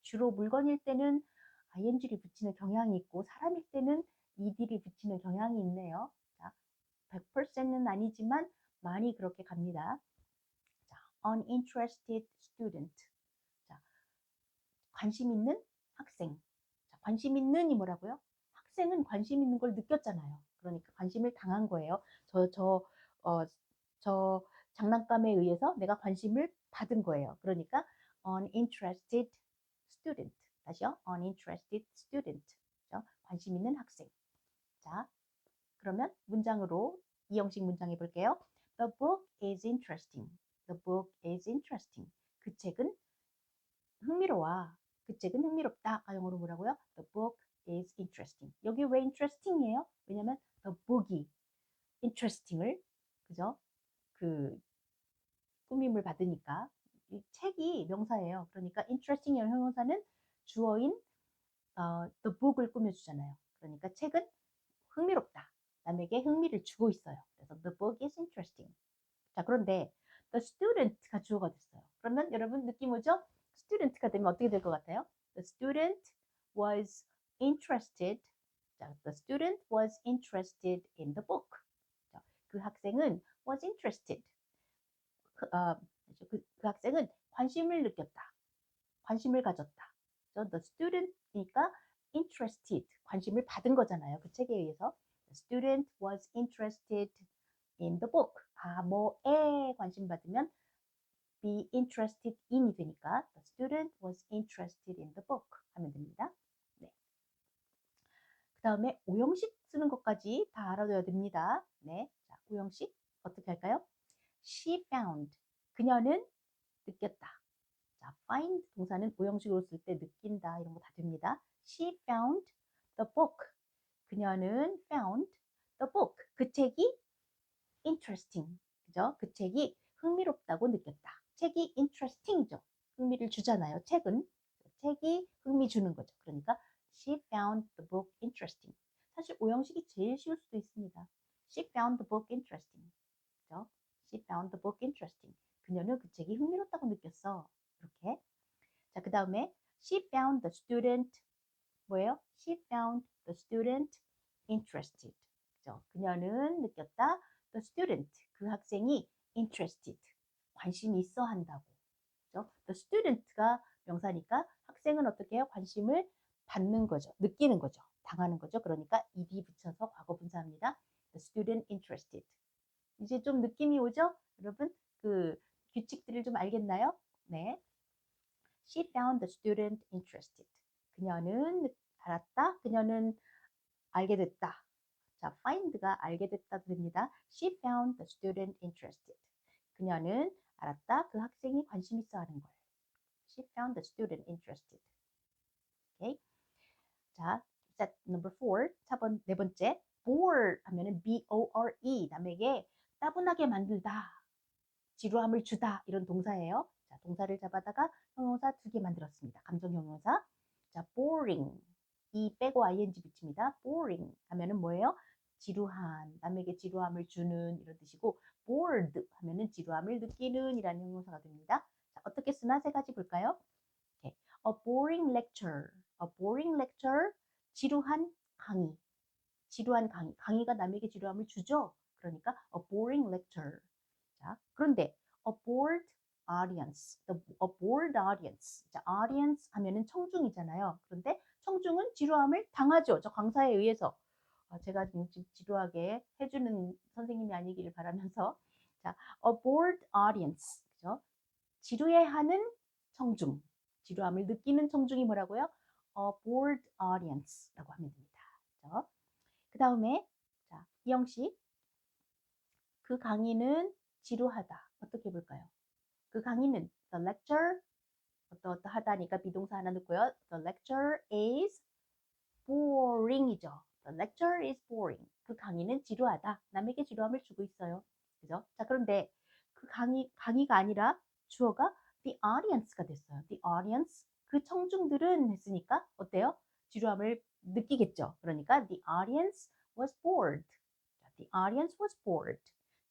주로 물건일 때는 ing를 붙이는 경향이 있고 사람일 때는 ed를 붙이는 경향이 있네요. 자, 100%는 아니지만 많이 그렇게 갑니다. 자, uninterested student. 자, 관심 있는 학생. 관심 있는이 뭐라고요? 학생은 관심 있는 걸 느꼈잖아요. 그러니까 관심을 당한 거예요. 어, 저 장난감에 의해서 내가 관심을 받은 거예요. 그러니까 uninterested student. 다시요. uninterested student. 그렇죠? 관심 있는 학생. 자, 그러면 문장으로 이형식 문장 해볼게요. The book is interesting. The book is interesting. 그 책은 흥미로워. 그 책은 흥미롭다. 영어로 뭐라고요? The book is interesting. 여기 왜 interesting이에요? 왜냐면 the book이 interesting을 그죠? 그 꾸밈을 받으니까 이 책이 명사예요. 그러니까 interesting 형용사는 주어인 the book을 꾸며주잖아요. 그러니까 책은 흥미롭다. 남에게 흥미를 주고 있어요. 그래서 the book is interesting. 자, 그런데 the student가 주어가 됐어요. 그러면 여러분 느낌 오죠? student가 되면 어떻게 될 것 같아요? The student was interested. 자, the student was interested in the book. 자, 그 학생은 was interested. 그 학생은 관심을 느꼈다. 관심을 가졌다. 그래서 the student이니까 interested, 관심을 받은 거잖아요. 그 책에 의해서. The student was interested in the book. 뭐에 관심 받으면 be interested in이 되니까 the student was interested in the book 하면 됩니다. 네. 그 다음에 오형식 쓰는 것까지 다 알아둬야 됩니다. 네. 자, 오형식 어떻게 할까요? She found. 그녀는 느꼈다. 자, find 동사는 오형식으로 쓸 때 느낀다 이런 거 다 됩니다. She found the book. 그녀는 found the book. 그 책이 interesting. 그죠? 그 책이 흥미롭다고 느꼈다. 책이 interesting이죠. 흥미를 주잖아요. 책이 흥미 주는 거죠. 그러니까 she found the book interesting. 사실 오형식이 제일 쉬울 수도 있습니다. She found the book interesting. 그죠? She found the book interesting. 그녀는 그 책이 흥미롭다고 느꼈어. 이렇게. 자, 그 다음에 she found the student 뭐예요? She found the student interested. 그죠? 그녀는 느꼈다. The student 그 학생이 interested 관심이 있어 한다고. 그죠? The student가 명사니까 학생은 어떻게 해요? 관심을 받는 거죠. 느끼는 거죠. 당하는 거죠. 그러니까 ed 붙여서 과거 분사합니다. The student interested. 이제 좀 느낌이 오죠? 여러분 그 규칙들을 좀 알겠나요? 네. She found the student interested. 그녀는 알았다. 그녀는 알게 됐다. 자, find가 알게 됐다 됩니다. She found the student interested. 그녀는 알았다. 그 학생이 관심 있어 하는 걸. She found the student interested. Okay. 자, set number 4. 네 번째. bore 하면은 B-O-R-E. 남에게 따분하게 만들다. 지루함을 주다. 이런 동사예요. 자, 동사를 잡아다가 형용사 2개 만들었습니다. 감정 형용사. 자, boring. 이 빼고 ing 붙입니다. boring 하면은 뭐예요? 지루한, 남에게 지루함을 주는 이런 뜻이고 bored 하면은 지루함을 느끼는 이라는 형용사가 됩니다. 자, 어떻게 쓰나 세 가지 볼까요? Okay. A boring lecture. A boring lecture. 지루한 강의. 지루한 강의. 강의가 남에게 지루함을 주죠. 그러니까 a boring lecture. 자, 그런데 a bored audience. A bored audience. 자, audience 하면은 청중이잖아요. 그런데 청중은 지루함을 당하죠. 저 강사에 의해서. 제가 지루하게 해주는 선생님이 아니기를 바라면서. 자, a bored audience. 그죠? 지루해하는 청중. 지루함을 느끼는 청중이 뭐라고요? A bored audience라고 하면 됩니다. 그죠? 그 다음에 자, 이형식. 그 강의는 지루하다. 어떻게 볼까요? 그 강의는 the lecture 어떠하다니까 비동사 하나 넣고요. The lecture is boring이죠. The lecture is boring. 그 강의는 지루하다. 남에게 지루함을 주고 있어요. 그죠? 자, 그런데 그 강의가 아니라 주어가 the audience가 됐어요. The audience. 그 청중들은 했으니까 어때요? 지루함을 느끼겠죠. 그러니까 the audience was bored. The audience was bored.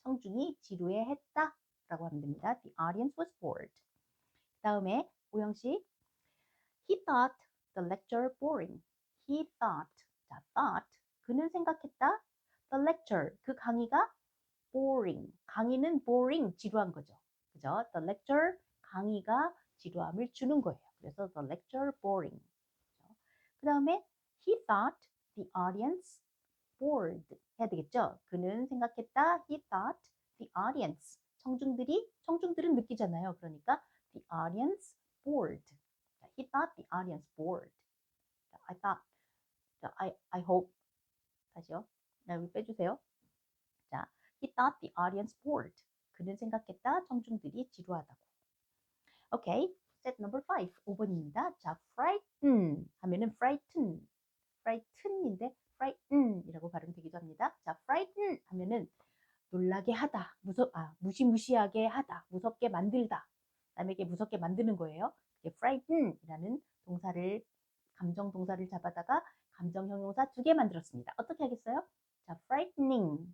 청중이 지루해했다 라고 하면 됩니다. The audience was bored. 다음에 오형식. He thought the lecture boring. He thought. 자, thought. 그는 생각했다. The lecture. 그 강의가 boring. 강의는 boring. 지루한 거죠. 그죠? The lecture. 강의가 지루함을 주는 거예요. 그래서 the lecture boring. 그 다음에 he thought the audience bored 해야 되겠죠? 그는 생각했다. He thought the audience. 청중들은 느끼잖아요. 그러니까 the audience bored. He thought the audience bored. I thought, I hope. 다시요. 여기 빼주세요. 자, he thought the audience bored. 그는 생각했다. 청중들이 지루하다고. 오케이. set number 5. 5번입니다. 자, frighten 하면은 frighten인데 frighten이라고 발음되기도 합니다. 자, frighten 하면은 놀라게 하다, 무시무시하게 하다, 무섭게 만들다, 남에게 무섭게 만드는 거예요. frighten이라는 감정 동사를 잡아다가 감정 형용사 2개 만들었습니다. 어떻게 하겠어요? 자, frightening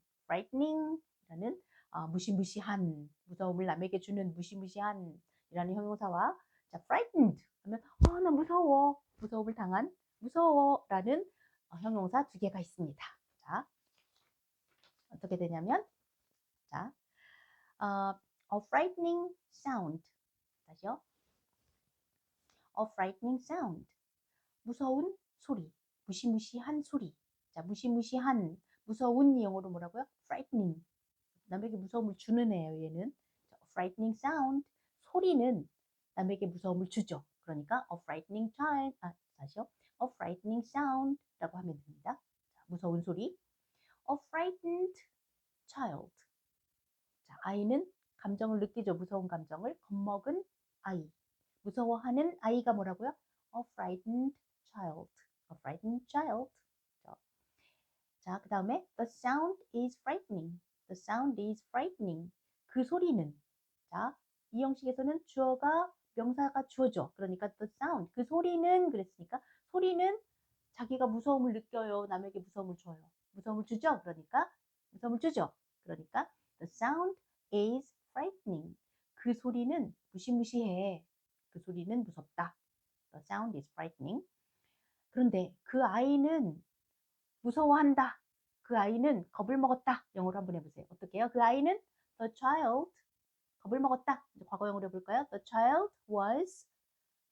무시무시한, 무서움을 남에게 주는 무시무시한 이라는 형용사와 자, frightened 하면 나 무서워, 무서움을 당한 무서워라는 형용사 2개가 있습니다. 자, 어떻게 되냐면 자, a frightening sound. 다시요. a frightening sound. 무서운 소리, 무시무시한 소리. 자, 무서운 영어로 뭐라고요? frightening. 남에게 무서움을 주는 애예요, 얘는. 자, a frightening sound. 소리는 남에게 무서움을 주죠. 그러니까 a frightening child. 다시요. a frightening sound라고 하면 됩니다. 자, 무서운 소리. a frightened child. 자, 아이는 감정을 느끼죠. 무서운 감정을. 겁먹은 아이. 무서워하는 아이가 뭐라고요? A frightened child. A frightened child. 자, 그 다음에 the sound is frightening. The sound is frightening. 그 소리는. 자, 이 형식에서는 주어가 명사가 주어죠. 그러니까 the sound. 그 소리는 그랬으니까 소리는 자기가 무서움을 느껴요. 남에게 무서움을 줘요. 무서움을 주죠. 그러니까 무서움을 주죠. 그러니까 the sound is frightening. 그 소리는 무시무시해. 그 소리는 무섭다. The sound is frightening. 그런데 그 아이는 무서워한다. 그 아이는 겁을 먹었다. 영어로 한번 해보세요. 어떻게 해요? 그 아이는 the child 겁을 먹었다. 이제 과거형으로 해볼까요? The child was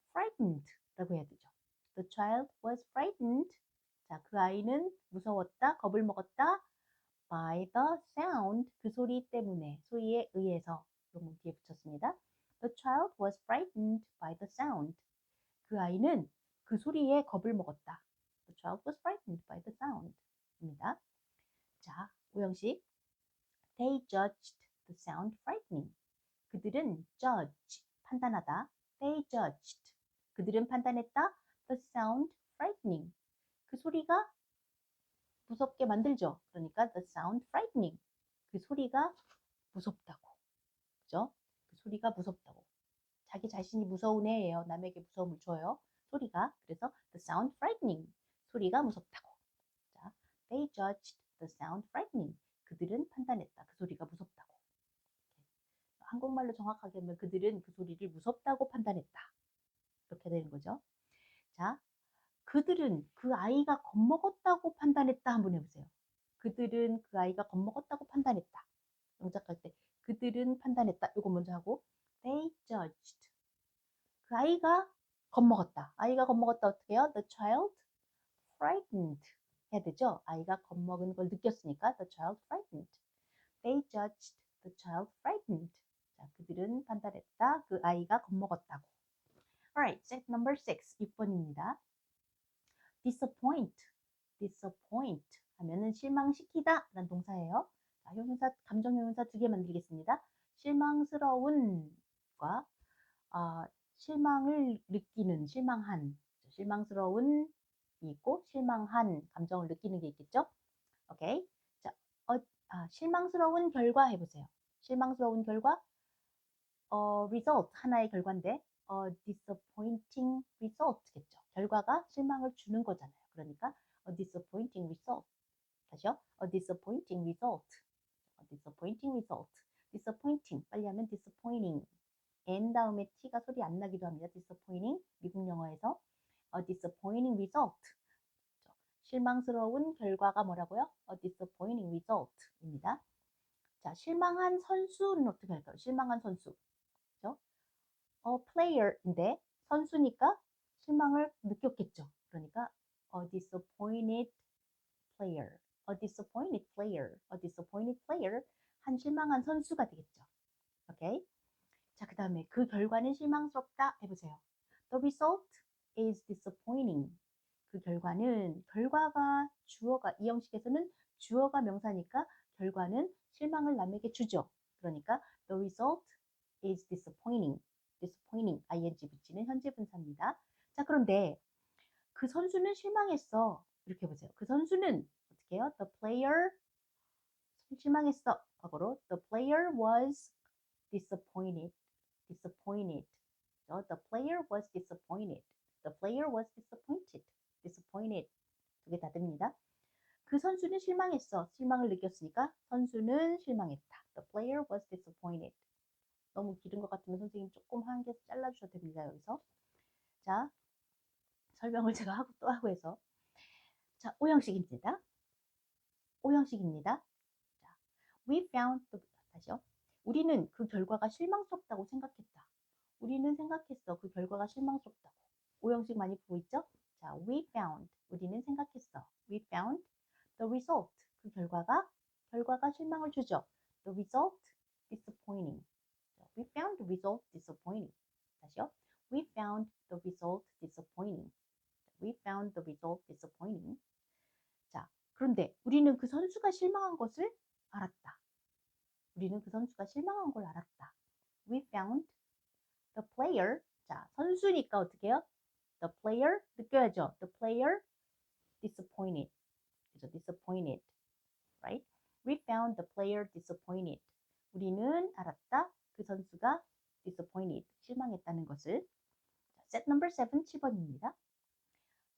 frightened 라고 해야 되죠. The child was frightened. 자, 그 아이는 무서웠다. 겁을 먹었다. by the sound 그 소리 때문에 소리에 의해서 그런 뒤에 붙였습니다. The child was frightened by the sound. 그 아이는 그 소리에 겁을 먹었다. The child was frightened by the sound. 입니다. 자, 오형식. They judged the sound frightening. 그들은 judge 판단하다. They judged 그들은 판단했다. The sound frightening. 그 소리가 무섭게 만들죠. 그러니까 the sound frightening. 그 소리가 무섭다고. 그죠? 그 소리가 무섭다고. 자기 자신이 무서운 애예요. 남에게 무서움을 줘요. 소리가. 그래서 the sound frightening. 소리가 무섭다고. 자, they judged the sound frightening. 그들은 판단했다. 그 소리가 무섭다고. 한국말로 정확하게 하면 그들은 그 소리를 무섭다고 판단했다. 이렇게 되는 거죠. 자, 그들은 그 아이가 겁먹었다고 판단했다. 한번 해보세요. 그들은 그 아이가 겁먹었다고 판단했다. 영작할 때 그들은 판단했다. 이거 먼저 하고 they judged. 그 아이가 겁먹었다. 아이가 겁먹었다 어떻게 해요? The child frightened 해야 되죠. 아이가 겁먹은 걸 느꼈으니까 the child frightened. They judged the child frightened. 자, 그들은 판단했다. 그 아이가 겁먹었다고. Alright, set number 6. 6번입니다. disappoint 하면은 실망시키다 라는 동사예요. 자, 감정 형용사 2개 만들겠습니다. 실망스러운과 실망을 느끼는, 실망스러운 있고 실망한 감정을 느끼는 게 있겠죠. 오케이. 자, 실망스러운 결과 해보세요. 실망스러운 결과 result 하나의 결과인데 disappointing result겠죠. 결과가 실망을 주는 거잖아요. 그러니까 a disappointing result. 다시요. a disappointing result. a disappointing result. disappointing 빨리 하면 disappointing. n 다음에 t가 소리 안 나기도 합니다. disappointing 미국 영어에서 a disappointing result. 실망스러운 결과가 뭐라고요? a disappointing result입니다. 자, 실망한 선수는 어떻게 할까요? 실망한 선수. 그렇죠? player인데 선수니까 실망을 느꼈겠죠. 그러니까 a disappointed player. A disappointed player. A disappointed player. 한 실망한 선수가 되겠죠. 오케이? 자, 그 다음에 그 결과는 실망스럽다 해보세요. The result is disappointing. 그 결과는 결과가 주어가 이 형식에서는 주어가 명사니까 결과는 실망을 남에게 주죠. 그러니까 the result is disappointing. disappointing ing 붙이는 현재 분사입니다. 자, 그런데 그 선수는 실망했어. 이렇게 보세요. 그 선수는 어떻게 해요? The player 실망했어. 과거로 the player was disappointed. disappointed. The player was disappointed. The player was disappointed. disappointed. 두 개 다 됩니다. 그 선수는 실망했어. 실망을 느꼈으니까 선수는 실망했다. The player was disappointed. 너무 길은 것 같으면 선생님 조금 한 개 잘라주셔도 됩니다. 여기서. 자, 설명을 제가 하고 또 하고 해서. 자, 오형식입니다. 오형식입니다. 자, we found the, 다시요. 우리는 그 결과가 실망스럽다고 생각했다. 우리는 생각했어. 그 결과가 실망스럽다고. 오형식 많이 보고 있죠? 자, we found. 우리는 생각했어. We found the result. 그 결과가 실망을 주죠. The result disappointing. We found the result disappointing. 다시요. We found the result disappointing. We found the result disappointing. 자, 그런데 우리는 그 선수가 실망한 것을 알았다. 우리는 그 선수가 실망한 걸 알았다. We found the player. 자, 선수니까 어떻게 해요? The player 느껴야죠. The player disappointed. 그죠? disappointed. Right? We found the player disappointed. 우리는 알았다. 그 선수가 disappointed. 실망했다는 것을. Set number 7, 7번입니다.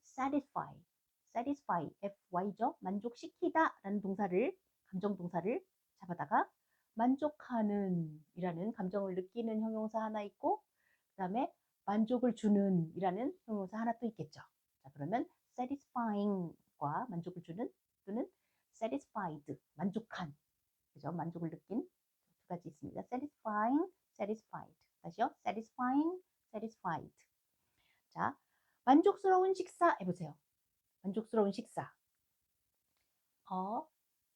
satisfy. satisfy. fy죠. 만족시키다 라는 동사를, 감정동사를 잡아다가 만족하는 이라는 감정을 느끼는 형용사 하나 있고 그 다음에 만족을 주는 이라는 형용사 하나 또 있겠죠. 자, 그러면 satisfying과 만족을 주는 또는 satisfied, 만족한, 그죠? 만족을 느낀 두 가지 있습니다. satisfying, satisfied. 다시요. satisfying, satisfied. 자, 만족스러운 식사 해보세요. 만족스러운 식사.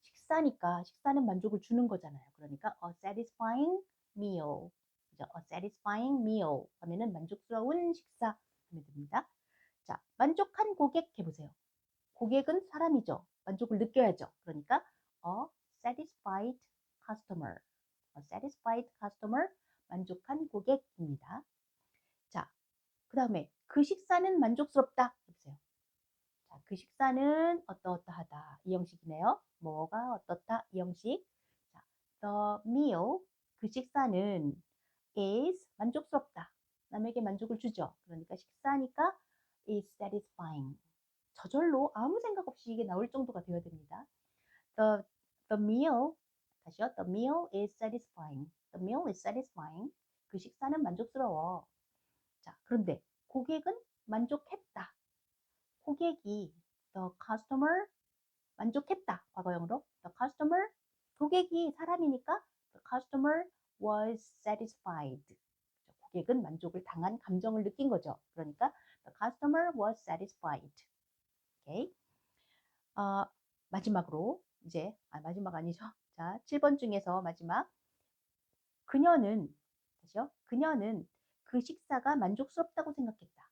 식사니까 식사는 만족을 주는 거잖아요. 그러니까 a satisfying meal. 그죠? a satisfying meal 하면은 만족스러운 식사 하면 됩니다. 자, 만족한 고객 해보세요. 고객은 사람이죠. 만족을 느껴야죠. 그러니까 a satisfied customer. a satisfied customer. 만족한 고객입니다. 자, 그 다음에 그 식사는 만족스럽다 해보세요. 자, 그 식사는 어떠어떠하다. 이 형식이네요. 뭐가 어떻다. 이 형식. 자, the meal. 그 식사는 is 만족스럽다. 남에게 만족을 주죠. 그러니까 식사니까 is satisfying. 저절로 아무 생각 없이 이게 나올 정도가 되어야 됩니다. The meal. 다시요. The meal is satisfying. The meal is satisfying. 그 식사는 만족스러워. 자, 그런데 고객은 만족했다. 고객이 the customer 만족했다. 과거형으로 the customer 고객이 사람이니까 the customer was satisfied. 고객은 만족을 당한 감정을 느낀 거죠. 그러니까 the customer was satisfied. 오케이. 마지막으로 이제 마지막 아니죠. 자, 7번 중에서 마지막 그녀는 다시요. 그녀는 그 식사가 만족스럽다고 생각했다.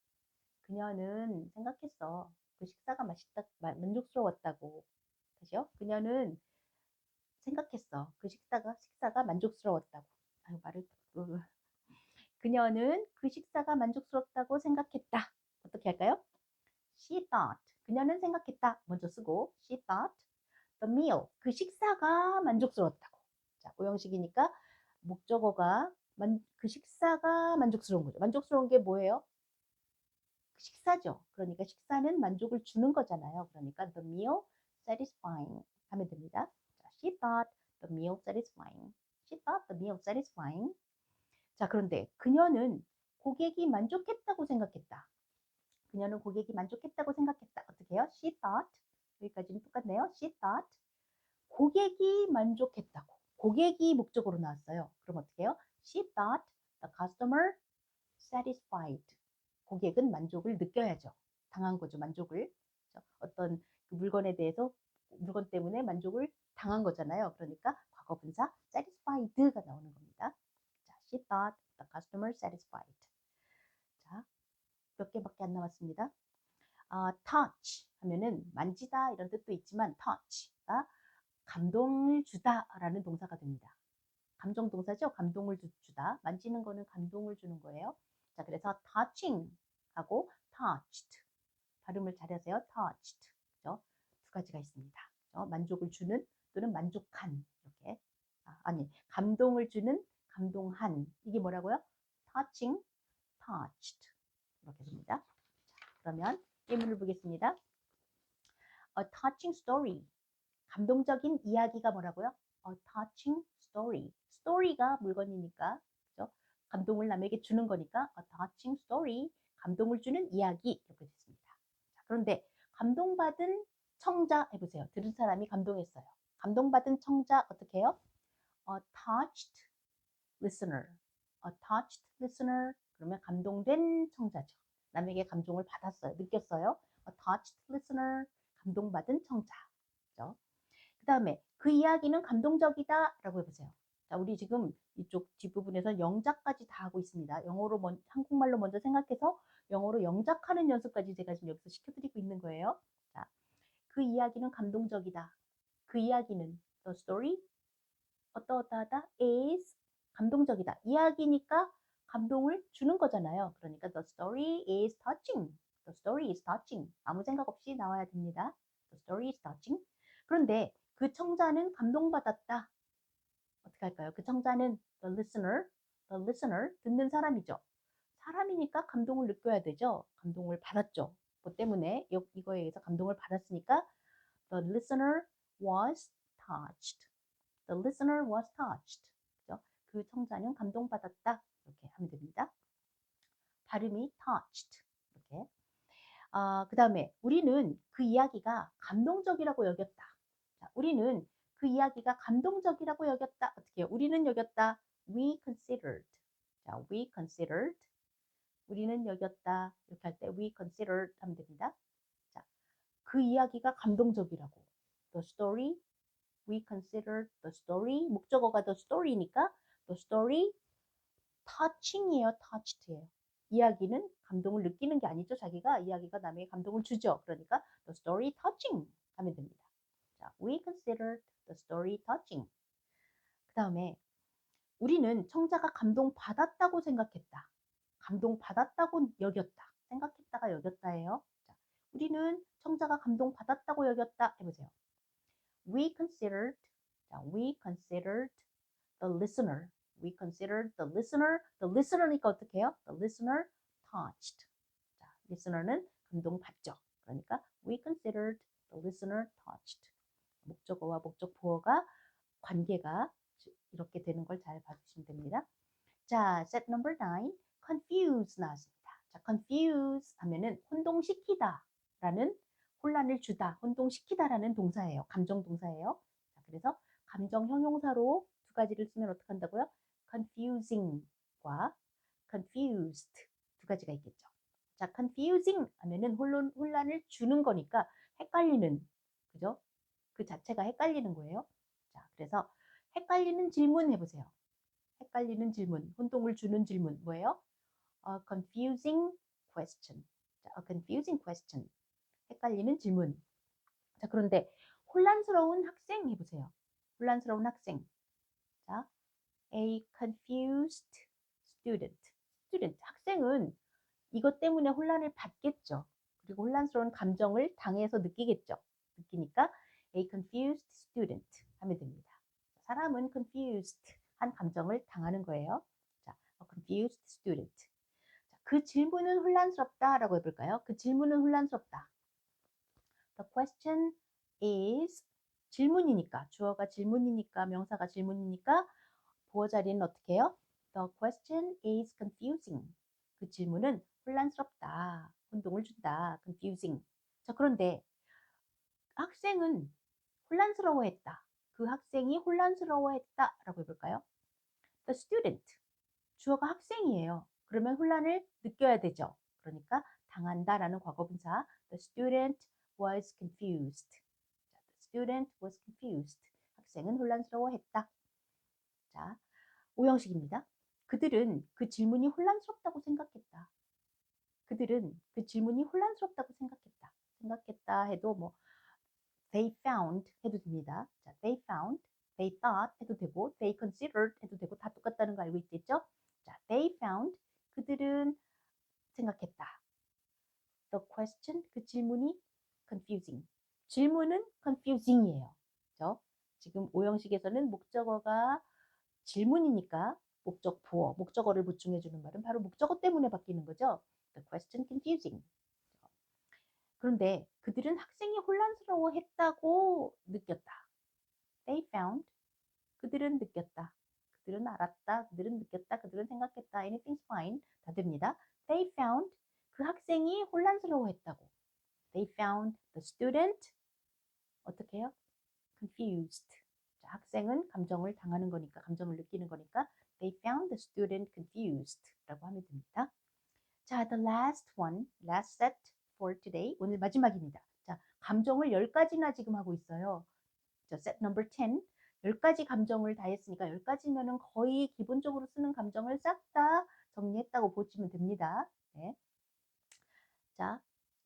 그녀는 생각했어. 그 식사가 만족스러웠다고. 다시요. 그녀는 생각했어. 그 식사가 만족스러웠다고. 아유, 그녀는 그 식사가 만족스럽다고 생각했다. 어떻게 할까요? She thought. 그녀는 생각했다. 먼저 쓰고 she thought the meal. 그 식사가 만족스러웠다고. 자, 오형식이니까 목적어가 그 식사가 만족스러운 거죠. 만족스러운 게 뭐예요? 식사죠. 그러니까 식사는 만족을 주는 거잖아요. 그러니까 the meal satisfying 하면 됩니다. 자, she thought the meal satisfying. She thought the meal satisfying. 자, 그런데 그녀는 고객이 만족했다고 생각했다. 그녀는 고객이 만족했다고 생각했다. 어떻게 해요? She thought. 여기까지는 똑같네요. She thought. 고객이 만족했다고. 고객이 목적으로 나왔어요. 그럼 어떻게 해요? She thought the customer satisfied. 고객은 만족을 느껴야죠. 당한 거죠, 만족을. 어떤 그 물건에 대해서 물건 때문에 만족을 당한 거잖아요. 그러니까 과거분사 satisfied가 나오는 겁니다. 자, she thought the customer satisfied. 자, 몇 개밖에 안 남았습니다. touch 하면은 만지다 이런 뜻도 있지만 touch가 감동을 주다라는 동사가 됩니다. 감정 동사죠. 감동을 주다. 만지는 거는 감동을 주는 거예요. 자, 그래서 touching 하고 touched. 발음을 잘하세요. touched. 그죠? 두 가지가 있습니다. 그죠? 만족을 주는 또는 만족한 이렇게. 아니, 감동을 주는 감동한. 이게 뭐라고요? touching, touched. 이렇게 됩니다. 자, 그러면 예문을 보겠습니다. A touching story. 감동적인 이야기가 뭐라고요? A touching story. story가 물건이니까, 그죠? 감동을 남에게 주는 거니까 a touching story. 감동을 주는 이야기 이렇게 됐습니다. 자, 그런데 감동받은 청자 해보세요. 들은 사람이 감동했어요. 감동받은 청자 어떻게 해요? A touched listener. A touched listener. 그러면 감동된 청자죠. 남에게 감동을 받았어요. 느꼈어요. A touched listener. 감동받은 청자. 그죠? 그 다음에 그 이야기는 감동적이다 라고 해보세요. 자, 우리 지금 이쪽 뒷부분에서 영작까지 다 하고 있습니다. 영어로 한국말로 먼저 생각해서 영어로 영작하는 연습까지 제가 지금 여기서 시켜드리고 있는 거예요. 자, 그 이야기는 감동적이다. 그 이야기는 the story 어떠어떠하다 is 감동적이다. 이야기니까 감동을 주는 거잖아요. 그러니까 the story is touching. The story is touching. 아무 생각 없이 나와야 됩니다. The story is touching. 그런데 그 청자는 감동받았다. 어떻게 할까요? 그 청자는 the listener, 듣는 사람이죠. 사람이니까 감동을 느껴야 되죠. 감동을 받았죠. 그 때문에 이거에 의해서 감동을 받았으니까 the listener was touched. The listener was touched. 그죠? 그 청자는 감동받았다. 이렇게 하면 됩니다. 발음이 touched. 이렇게. 그 다음에 우리는 그 이야기가 감동적이라고 여겼다. 자, 우리는 그 이야기가 감동적이라고 여겼다. 어떻게 해요? 우리는 여겼다. We considered. 자, we considered. 우리는 여겼다. 이렇게 할 때 we considered 하면 됩니다. 자, 그 이야기가 감동적이라고. The story, we considered the story. 목적어가 the story니까 the story touching이에요. touched예요. 이야기는 감동을 느끼는 게 아니죠. 자기가 이야기가 남에게 감동을 주죠. 그러니까 the story touching 하면 됩니다. 자, we considered the story touching. 그 다음에 우리는 청자가 감동받았다고 생각했다. 감동받았다고 여겼다. 생각했다가 여겼다예요. 자, 우리는 청자가 감동받았다고 여겼다 해보세요. We considered, 자, we considered the listener. We considered the listener니까 어떻게 해요? The listener touched. 자, listener는 감동받죠. 그러니까 we considered the listener touched. 목적어와 목적보어가 관계가 이렇게 되는 걸 잘 봐주시면 됩니다. 자, set number 9, confuse 나왔습니다. 자, confuse 하면은 혼동시키다 라는 혼란을 주다, 혼동시키다라는 동사예요. 감정 동사예요. 자, 그래서 감정 형용사로 두 가지를 쓰면 어떻게 한다고요? confusing과 confused 두 가지가 있겠죠. 자, confusing 하면은 혼란을 주는 거니까 헷갈리는, 그죠? 그 자체가 헷갈리는 거예요. 자, 그래서 헷갈리는 질문 해보세요. 헷갈리는 질문, 혼동을 주는 질문 뭐예요? A confusing question. 자, a confusing question. 헷갈리는 질문. 자, 그런데 혼란스러운 학생 해보세요. 혼란스러운 학생. 자, a confused student. student. 학생은 이것 때문에 혼란을 받겠죠. 그리고 혼란스러운 감정을 당해서 느끼겠죠. 느끼니까 a confused student 하면 됩니다. 사람은 confused 한 감정을 당하는 거예요. 자, a confused student. 자, 그 질문은 혼란스럽다라고 해볼까요? 그 질문은 혼란스럽다. The question is 질문이니까 주어가 질문이니까 명사가 질문이니까 보어 자리는 어떻게 해요? The question is confusing. 그 질문은 혼란스럽다. 혼동을 준다. confusing. 자, 그런데 학생은 혼란스러워했다. 그 학생이 혼란스러워했다라고 해볼까요? The student. 주어가 학생이에요. 그러면 혼란을 느껴야 되죠. 그러니까 당한다라는 과거분사. The student was confused. 자, the student was confused. 학생은 혼란스러워했다. 자, 오형식입니다. 그들은 그 질문이 혼란스럽다고 생각했다. 그들은 그 질문이 혼란스럽다고 생각했다. 생각했다 해도 뭐 they found 해도 됩니다. 자, they found, they thought 해도 되고 they considered 해도 되고 다 똑같다는 거 알고 있겠죠? 자, they found 그들은 생각했다. The question 그 질문이 confusing. 질문은 confusing이에요. 그렇죠? 지금 오형식에서는 목적어가 질문이니까 목적 보어, 목적어를 보충해 주는 말은 바로 목적어 때문에 바뀌는 거죠. The question confusing. 그런데 그들은 학생이 혼란스러워했다고 느꼈다. They found. 그들은 느꼈다. 그들은 알았다. 그들은 느꼈다. 그들은 생각했다. Anything's fine. 다 됩니다. They found. 그 학생이 혼란스러워했다고. They found the student. 어떻게 해요? Confused. 자, 학생은 감정을 당하는 거니까, 감정을 느끼는 거니까 They found the student confused 라고 하면 됩니다. 자, the last one, last set for today. 오늘 마지막입니다. 자, 감정을 10가지나 지금 하고 있어요. 자, set number 10. 10가지 감정을 다 했으니까 10가지면은 거의 기본적으로 쓰는 감정을 싹 다 정리했다고 보시면 됩니다. 네. 자,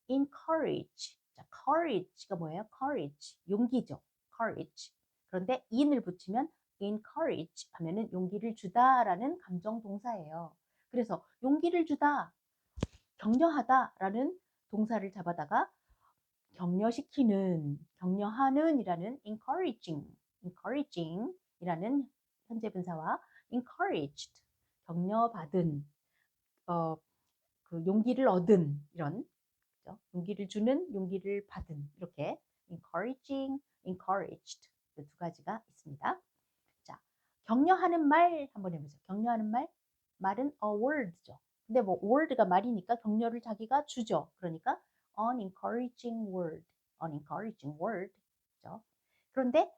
encourage. 자, courage가 뭐예요? courage. 용기죠. courage. 그런데 in을 붙이면 encourage 하면은 용기를 주다라는 감정 동사예요. 그래서 용기를 주다, 격려하다라는 동사를 잡아다가 격려시키는, 격려하는 이라는 encouraging 이라는 현재 분사와 encouraged, 격려받은, 그 용기를 얻은 이런, 그죠? 용기를 주는, 용기를 받은 이렇게 encouraging, encouraged 그 두 가지가 있습니다. 자, 격려하는 말 한번 해보세요. 격려하는 말, 말은 a word죠. 근데 뭐 word가 말이니까 격려를 자기가 주죠. 그러니까 an encouraging word, an encouraging word. 그죠? 그런데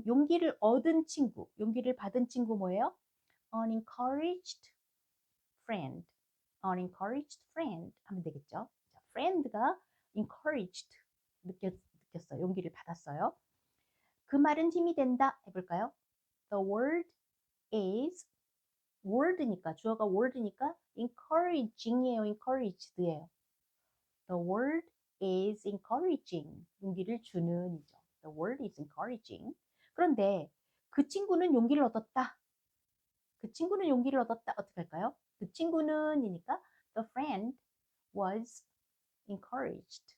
용기를 얻은 친구, 용기를 받은 친구 뭐예요? an encouraged friend, an encouraged friend 하면 되겠죠. 자, friend가 encouraged 느꼈어요. 용기를 받았어요. 그 말은 힘이 된다 해볼까요? The word is word니까 주어가 word니까 encouraging이에요. encouraged예요. The word is encouraging. 용기를 주는 이죠. The word is encouraging. 그런데 그 친구는 용기를 얻었다. 그 친구는 용기를 얻었다. 어떻게 할까요? 그 친구는이니까 the friend was encouraged.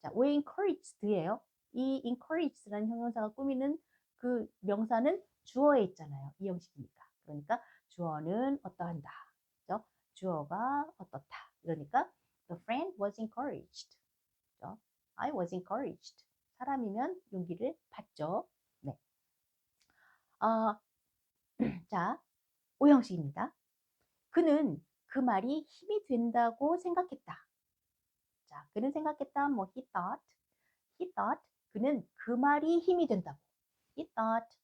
자, 왜 encouraged예요? 이 encouraged라는 형용사가 꾸미는 그 명사는 주어에 있잖아요. 이 형식이니까. 그러니까 주어는 어떠한다. 그죠? 주어가 어떻다. 그러니까 the friend was encouraged. 그죠? I was encouraged. 사람이면 용기를 받죠. 네. 자, 오형식입니다. 그는 그 말이 힘이 된다고 생각했다. 자, 그는 생각했다. 뭐 he thought 그는 그 말이 힘이 된다고. He thought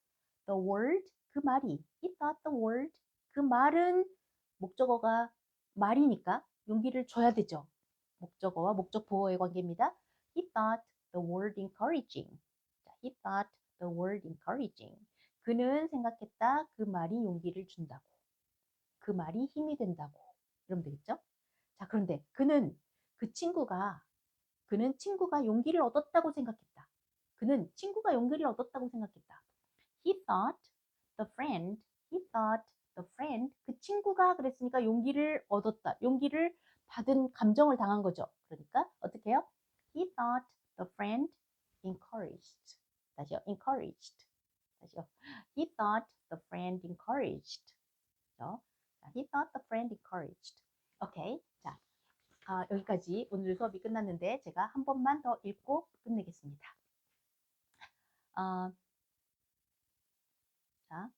the word 그 말이 he thought the word 그 말은 목적어가 말이니까 용기를 줘야 되죠. 목적어와 목적 보어의 관계입니다. He thought the word encouraging. 자, he thought the word encouraging. 그는 생각했다. 그 말이 용기를 준다고. 그 말이 힘이 된다고. 이러면 되겠죠? 자, 그런데 그는 친구가 용기를 얻었다고 생각했다. 그는 친구가 용기를 얻었다고 생각했다. He thought the friend, 그 친구가 그랬으니까 용기를 얻었다. 용기를 받은 감정을 당한 거죠. 그러니까 어떻게 해요? He thought the friend encouraged. 다시요. encouraged. 다시요. He thought the friend encouraged. 그렇죠? He thought the friend encouraged. 오케이. 자, 여기까지 오늘 수업이 끝났는데 제가 한 번만 더 읽고 끝내겠습니다. 자,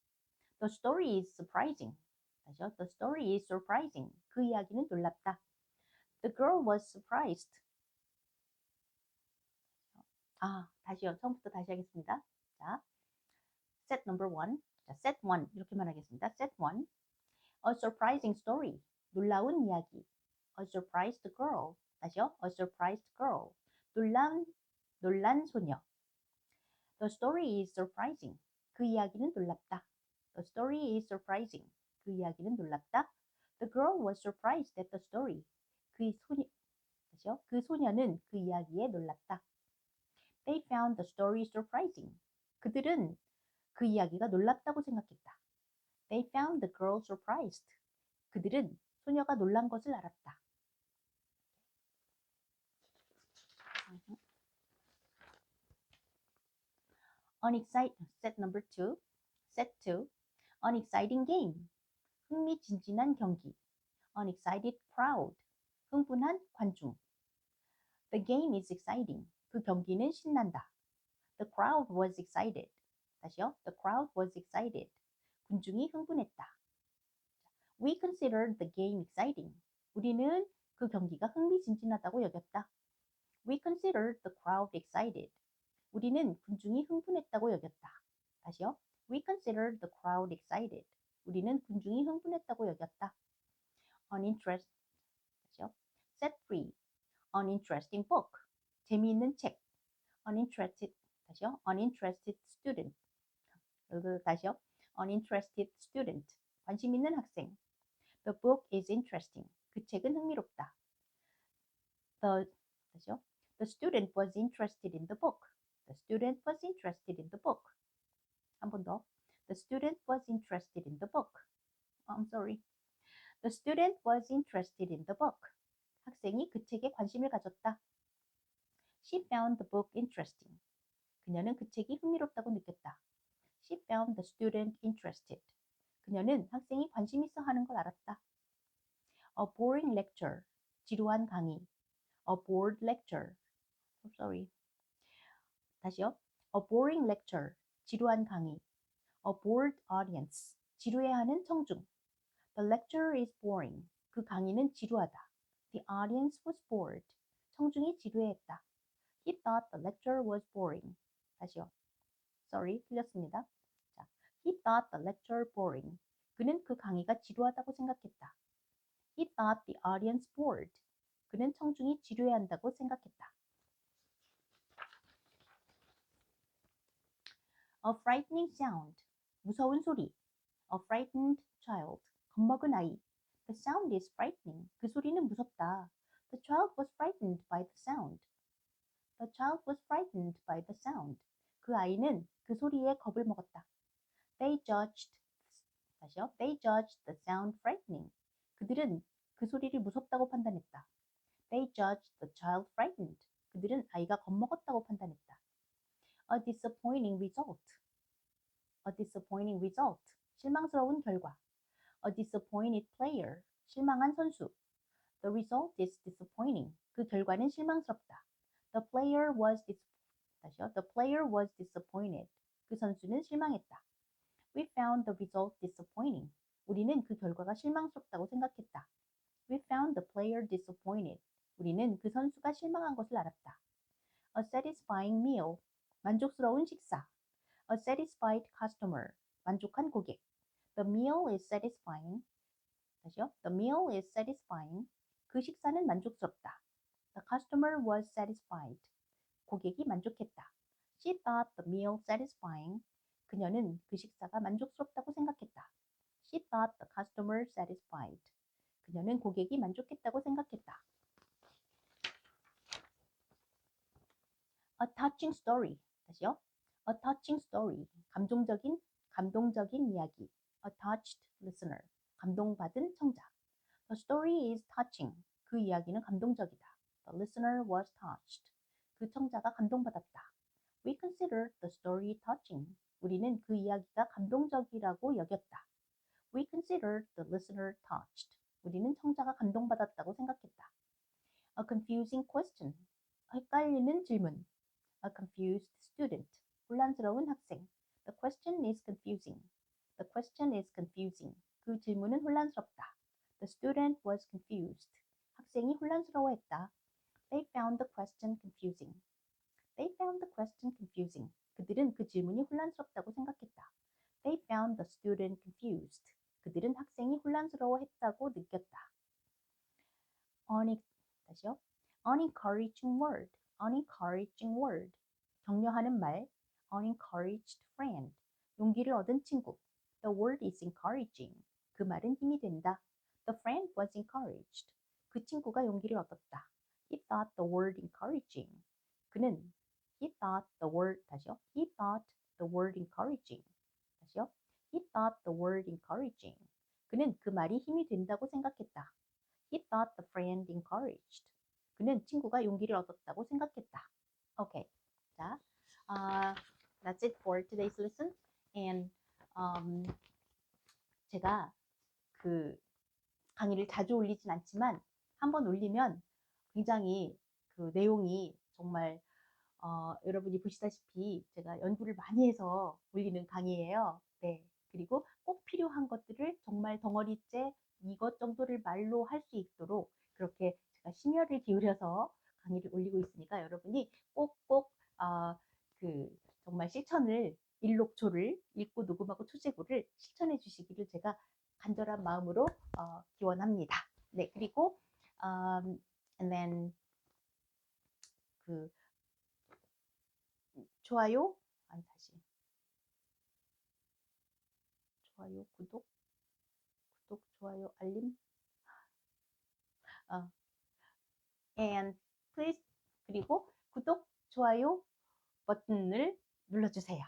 The story is surprising. 다시요. The story is surprising. 그 이야기는 놀랍다. The girl was surprised. 다시요. 처음부터 다시 하겠습니다. 자, set number one. 자, set one. 이렇게만 하겠습니다. set one. A surprising story. 놀라운 이야기. A surprised girl. 다시요. A surprised girl. 놀란 놀란 소녀. The story is surprising. 그 이야기는 놀랍다. The story is surprising. 그 이야기는 놀랍다. The girl was surprised at the story. 그 소녀는 그 이야기에 놀랐다. They found the story surprising. 그들은 그 이야기가 놀랍다고 생각했다. They found the girl surprised. 그들은 소녀가 놀란 것을 알았다. Set number 2. Set 2. An exciting game. 흥미진진한 경기. An excited crowd. 흥분한 관중. The game is exciting. 그 경기는 신난다. The crowd was excited. 다시요. The crowd was excited. 군중이 흥분했다. We considered the game exciting. 우리는 그 경기가 흥미진진하다고 여겼다. We considered the crowd excited. 우리는 군중이 흥분했다고 여겼다. 다시요. We considered the crowd excited. 우리는 군중이 흥분했다고 여겼다. 다시요. Set 3. Uninteresting book. 재미있는 책. Uninterested student. 다시요. Uninterested student. 관심 있는 학생. The book is interesting. 그 책은 흥미롭다. 다시요. The student was interested in the book. The student was interested in the book. 한 번 더. The student was interested in the book. I'm sorry. The student was interested in the book. 학생이 그 책에 관심을 가졌다. She found the book interesting. 그녀는 그 책이 흥미롭다고 느꼈다. She found the student interested. 그녀는 학생이 관심 있어 하는 걸 알았다. A boring lecture. 지루한 강의. A bored lecture. I'm sorry. 다시요. A boring lecture. 지루한 강의. A bored audience. 지루해하는 청중. The lecture is boring. 그 강의는 지루하다. The audience was bored. 청중이 지루해했다. He thought the lecture was boring. 다시요. Sorry, 틀렸습니다. 자, He thought the lecture boring. 그는 그 강의가 지루하다고 생각했다. He thought the audience bored. 그는 청중이 지루해한다고 생각했다. A frightening sound. 무서운 소리. A frightened child. 겁먹은 아이. The sound is frightening. 그 소리는 무섭다. The child was frightened by the sound. The child was frightened by the sound. 그 아이는 그 소리에 겁을 먹었다. They judged the sound frightening. 그들은 그 소리를 무섭다고 판단했다. They judged the child frightened. 그들은 아이가 겁먹었다고 판단했다. A disappointing result. 실망스러운 결과. A disappointed player. 실망한 선수. The result is disappointing. 그 결과는 실망스럽다. The player was disappointed. 그 선수는 실망했다. We found the result disappointing. 우리는 그 결과가 실망스럽다고 생각했다. We found the player disappointed. 우리는 그 선수가 실망한 것을 알았다. A satisfying meal. 만족스러운 식사. A satisfied customer. 만족한 고객. The meal is satisfying. 다시요. The meal is satisfying. 그 식사는 만족스럽다. The customer was satisfied. 고객이 만족했다. She thought the meal satisfying. 그녀는 그 식사가 만족스럽다고 생각했다. She thought the customer satisfied. 그녀는 고객이 만족했다고 생각했다. A touching story. 다시요. A touching story. 감동적인 이야기. A touched listener. 감동받은 청자. The story is touching. 그 이야기는 감동적이다. The listener was touched. 그 청자가 감동받았다. We considered the story touching. 우리는 그 이야기가 감동적이라고 여겼다. We considered the listener touched. 우리는 청자가 감동받았다고 생각했다. A confusing question. 헷갈리는 질문. A confused student. 혼란스러운 학생. The question is confusing. The question is confusing. 그 질문은 혼란스럽다. The student was confused. 학생이 혼란스러워했다. They found the question confusing. They found the question confusing. 그들은 그 질문이 혼란스럽다고 생각했다. They found the student confused. 그들은 학생이 혼란스러워했다고 느꼈다. 다시요. Unencouraging word. unencouraging word. 격려하는 말, unencouraged friend. 용기를 얻은 친구. The word is encouraging. 그 말은 힘이 된다. The friend was encouraged. 그 친구가 용기를 얻었다. He thought the word encouraging. 그는 he thought the word 다시요. He thought the word encouraging. 다시요. He thought the word encouraging. 그는 그 말이 힘이 된다고 생각했다. He thought the friend encouraged. 그는 친구가 용기를 얻었다고 생각했다. Okay. 자, that's it for today's lesson. And 제가 그 강의를 자주 올리진 않지만 한번 올리면 굉장히 그 내용이 정말 여러분이 보시다시피 제가 연구를 많이 해서 올리는 강의예요. 네. 그리고 꼭 필요한 것들을 정말 덩어리째 이것 정도를 말로 할 수 있도록 그렇게 제가 심혈을 기울여서 강의를 올리고 있으니까 여러분이 꼭꼭 그 정말 실천을 일록초를 읽고 녹음하고 초제고를 실천해 주시기를 제가 간절한 마음으로 기원합니다. 네, 그리고 and then 그 좋아요, 아니 다시 좋아요, 구독, 좋아요, 알림, and please 그리고 구독, 좋아요 버튼을 눌러주세요.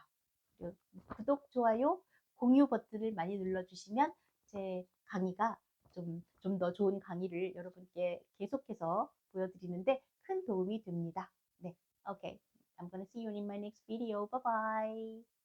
구독, 좋아요, 공유 버튼을 많이 눌러주시면 제 강의가 좀 더 좋은 강의를 여러분께 계속해서 보여드리는데 큰 도움이 됩니다. 네, okay. I'm gonna see you in my next video. Bye bye.